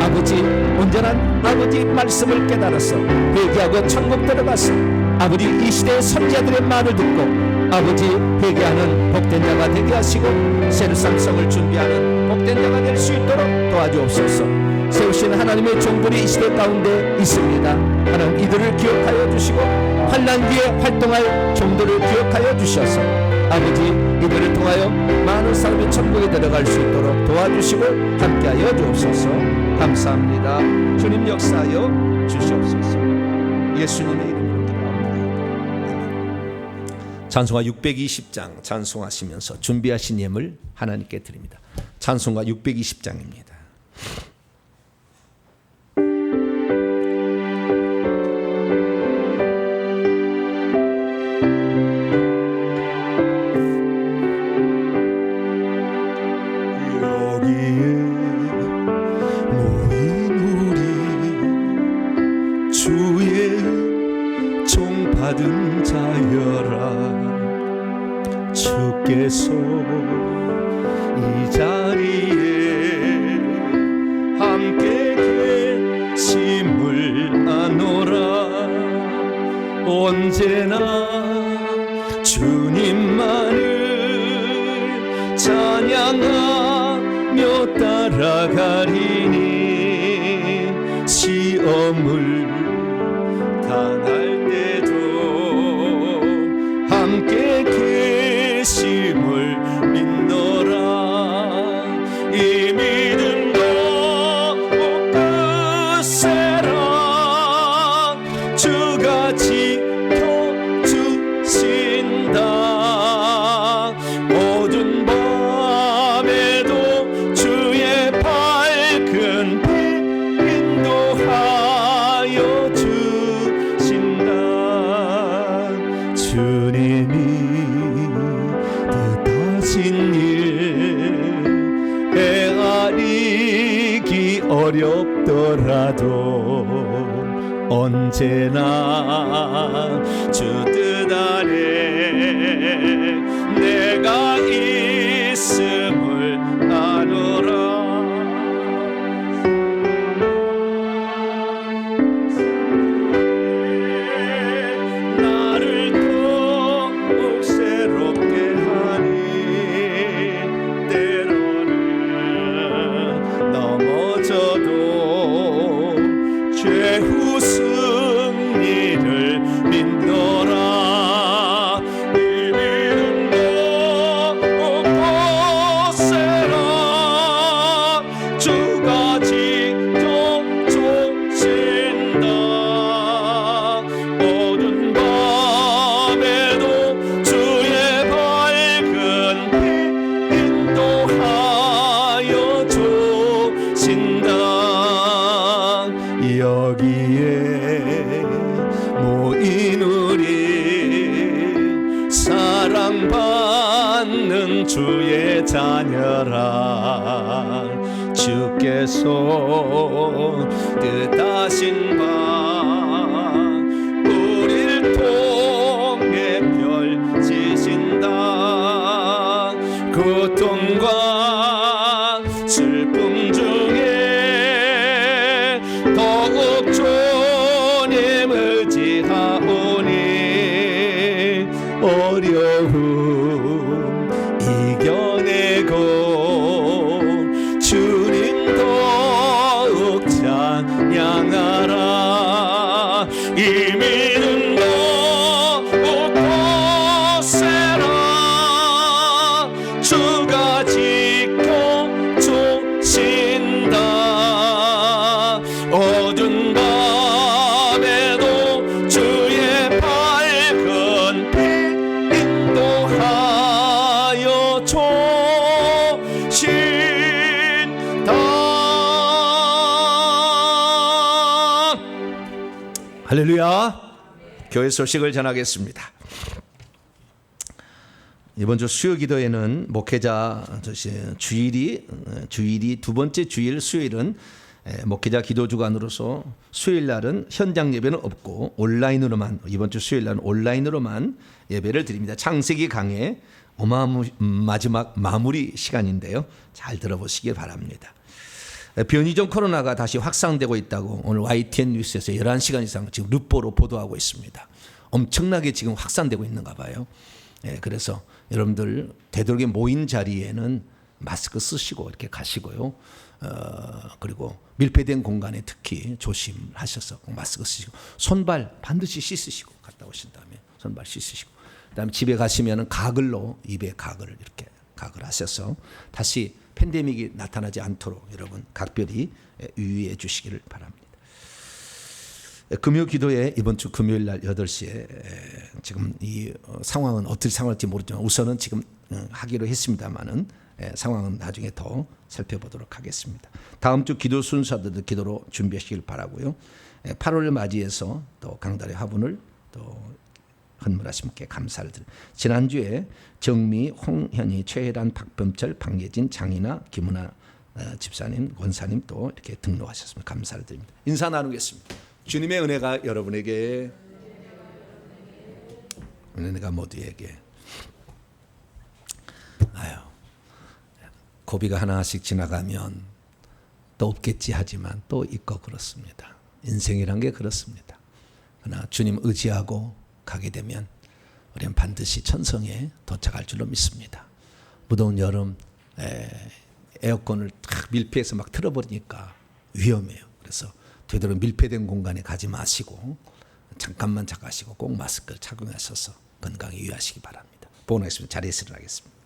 아버지 온전한 아버지 말씀을 깨달아서 회개하고 천국 들어가서 아버지 이 시대의 선지자들의 말을 듣고 아버지 회개하는 복된 자가 되게 하시고 새로 삼성을 준비하는 복된 자가 될 수 있도록 도와주옵소서. 세우신 하나님의 종들이 이 시대 가운데 있습니다. 하나님 이들을 기억하여 주시고 환난 뒤에 활동할 종들을 기억하여 주셔서 아버지 이들을 통하여 많은 사람이 천국에 들어갈 수 있도록 도와주시고 함께하여 주옵소서. 감사합니다. 주님 역사하여 주시옵소서. 예수님의 이름으로 기도합니다. 찬송가 620장 찬송하시면서 준비하신 예물 하나님께 드립니다. 찬송가 620장입니다. 받은 자여라 주께서 이 자리에 함께 계심을 아노라 언제나 주님만을 찬양하며 따라가리니 시험을 당할 함께 계심을 믿노라 이 믿음도 끝세라 주가 지켜주신다 어두운 밤에도 주의 밝은 빛 인도하여 주신다 주님이 뜻하신 일 헤아리기 어렵더라도 언제나 주 뜻 아래 내가 있음을 아노라 최후 승리를 믿노라 이 믿음도 굳세라 주가 지켜주신다 어두운 밤에도 주의 밝은 빛 인도하여 주신다 여기에 모인 우리 사랑받는 주의 자녀라 주께서 뜻하신 바 우릴 통해 펼치신다 고통과 슬픔 중에 더욱 주님을 의지하오니 어려움 이겨내고 주님 더욱 찬양하라 이 믿음도 굳세라 주가 지켜주신다 어두운 밤에도 주의 밝은 빛 인도하여 주신다. 할렐루야. 교회 소식을 전하겠습니다. 이번 주 수요 기도에는 목회자 주일이 두 번째 주일 수요일은 목회자 기도 주간으로서 수요일 날은 현장 예배는 없고 온라인으로만 이번 주 수요일 날은 온라인으로만 예배를 드립니다. 창세기 강의 마지막 마무리 시간인데요. 잘 들어보시길 바랍니다. 변이종 코로나가 다시 확산되고 있다고 오늘 YTN 뉴스에서 11시간 이상 지금 루포로 보도하고 있습니다. 엄청나게 지금 확산되고 있는가 봐요. 그래서 여러분들 되도록이면 모인 자리에는 마스크 쓰시고 이렇게 가시고요. 그리고 밀폐된 공간에 특히 조심하셔서 마스크 쓰시고 손발 반드시 씻으시고 갔다 오신 다음에 손발 씻으시고 그다음에 집에 가시면은 가글로 입에 가글을 이렇게 가글 하셔서 다시 팬데믹이 나타나지 않도록 여러분 각별히 유의해 주시기를 바랍니다. 금요 기도에 이번 주 금요일 날 8시에 지금 이 상황은 어떻게 상황일지 모르지만 우선은 지금 하기로 했습니다만은 상황은 나중에 더 살펴보도록 하겠습니다. 다음 주 기도 순서도 기도로 준비하시길 바라고요. 8월을 맞이해서 또 강달의 화분을 또 헌물하신 분께 감사를 드립니다. 지난주에 정미, 홍현희, 최혜란, 박범철, 박예진, 장인아, 김은아 집사님, 권사님 또 이렇게 등록하셨습니다. 감사를 드립니다. 인사 나누겠습니다. 주님의 은혜가 여러분에게, 은혜가 모두에게. 고비가 하나씩 지나가면 또 없겠지 하지만 또 있고 그렇습니다. 인생이란 게 그렇습니다. 그러나 주님 의지하고 가게 되면 우리는 반드시 천성에 도착할 줄로 믿습니다. 무더운 여름 에어컨을 탁 밀폐해서 막 틀어버리니까 위험해요. 그래서 되도록 밀폐된 공간에 가지 마시고 잠깐만 가시고 꼭 마스크를 착용하셔서 건강에 유의하시기 바랍니다. 보너스면 자리에서 일어나겠습니다.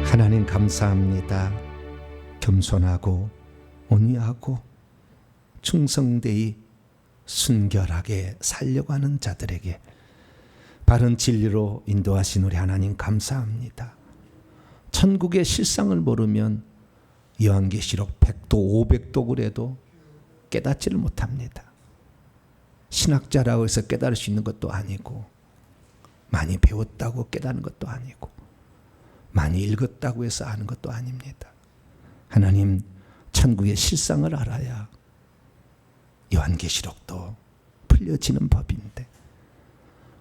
하나님 감사합니다. 겸손하고 온유하고 충성되이 순결하게 살려고 하는 자들에게 바른 진리로 인도하신 우리 하나님 감사합니다. 천국의 실상을 모르면 요한계시록 100도 500도 그래도 깨닫지를 못합니다. 신학자라고 해서 깨달을 수 있는 것도 아니고 많이 배웠다고 깨닫는 것도 아니고 많이 읽었다고 해서 아는 것도 아닙니다. 하나님 천국의 실상을 알아야 요한계시록도 풀려지는 법인데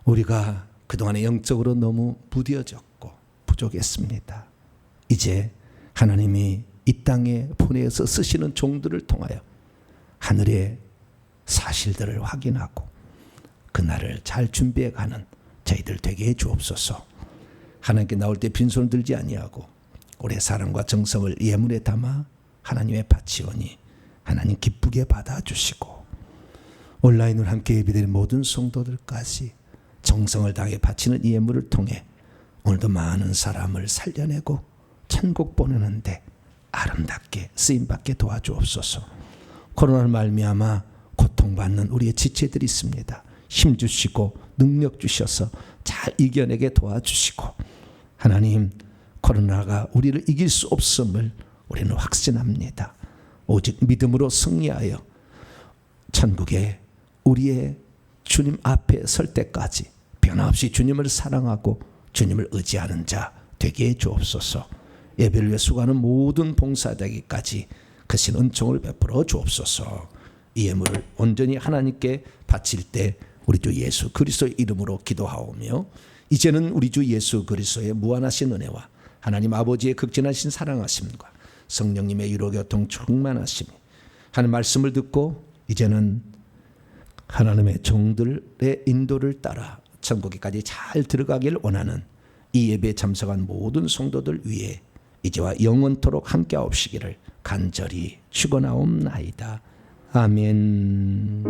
우리가 그동안에 영적으로 너무 무뎌졌고 부족했습니다. 이제 하나님이 이 땅에 보내서 쓰시는 종들을 통하여 하늘의 사실들을 확인하고 그날을 잘 준비해 가는 저희들 되게 해 주옵소서. 하나님께 나올 때 빈손을 들지 아니하고 올해 사랑과 정성을 예물에 담아 하나님의 바치오니 하나님 기쁘게 받아주시고 온라인으로 함께 예배드린 모든 성도들까지 정성을 다해 바치는 이 예물을 통해 오늘도 많은 사람을 살려내고 천국 보내는데 아름답게 쓰임받게 도와주옵소서. 코로나를 말미암아 고통받는 우리의 지체들이 있습니다. 힘주시고 능력 주셔서 잘 이겨내게 도와주시고 하나님 코로나가 우리를 이길 수 없음을 우리는 확신합니다. 오직 믿음으로 승리하여 천국에 우리의 주님 앞에 설 때까지 변함없이 주님을 사랑하고 주님을 의지하는 자 되게 해 주옵소서. 예배를 위해 수고하는 모든 봉사자에게까지 크신 은총을 베풀어 주옵소서. 이 예물을 온전히 하나님께 바칠 때 우리 주 예수 그리스도의 이름으로 기도하오며 이제는 우리 주 예수 그리스도의 무한하신 은혜와 하나님 아버지의 극진하신 사랑하심과 성령님의 유로교통 충만하심이 하는 말씀을 듣고 이제는 하나님의 종들의 인도를 따라 천국에까지 잘 들어가길 원하는 이 예배에 참석한 모든 성도들 위해 이제와 영원토록 함께하옵시기를 간절히 축원하옵나이다. 아멘.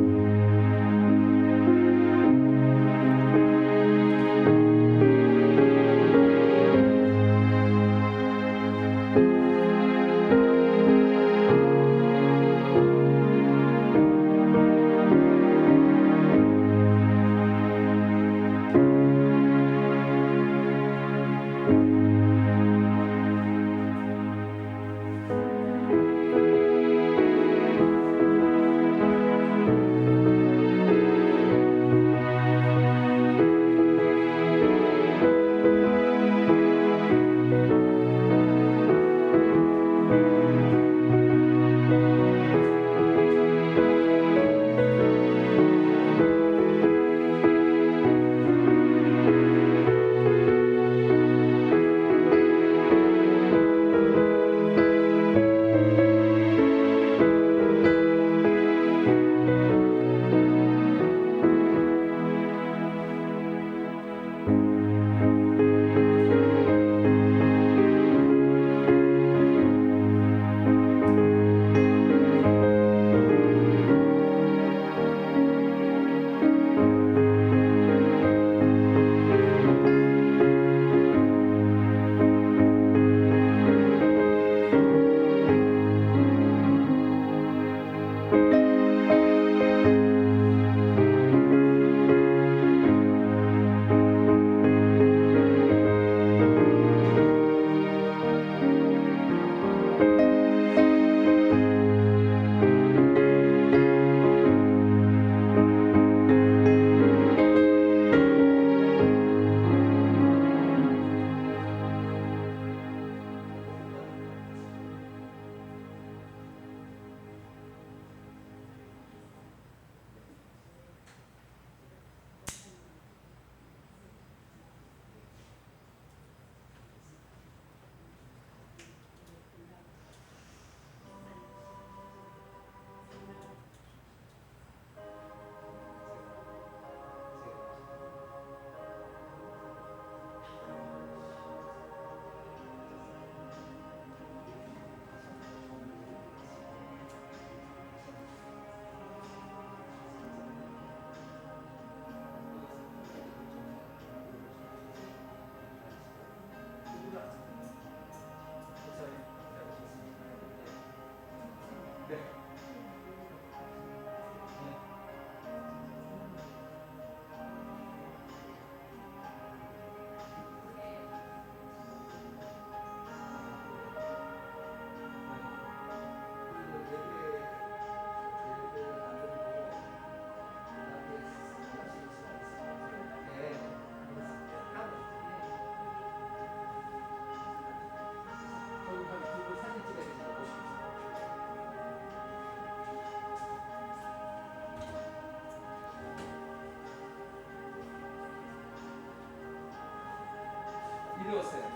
이리 오세요.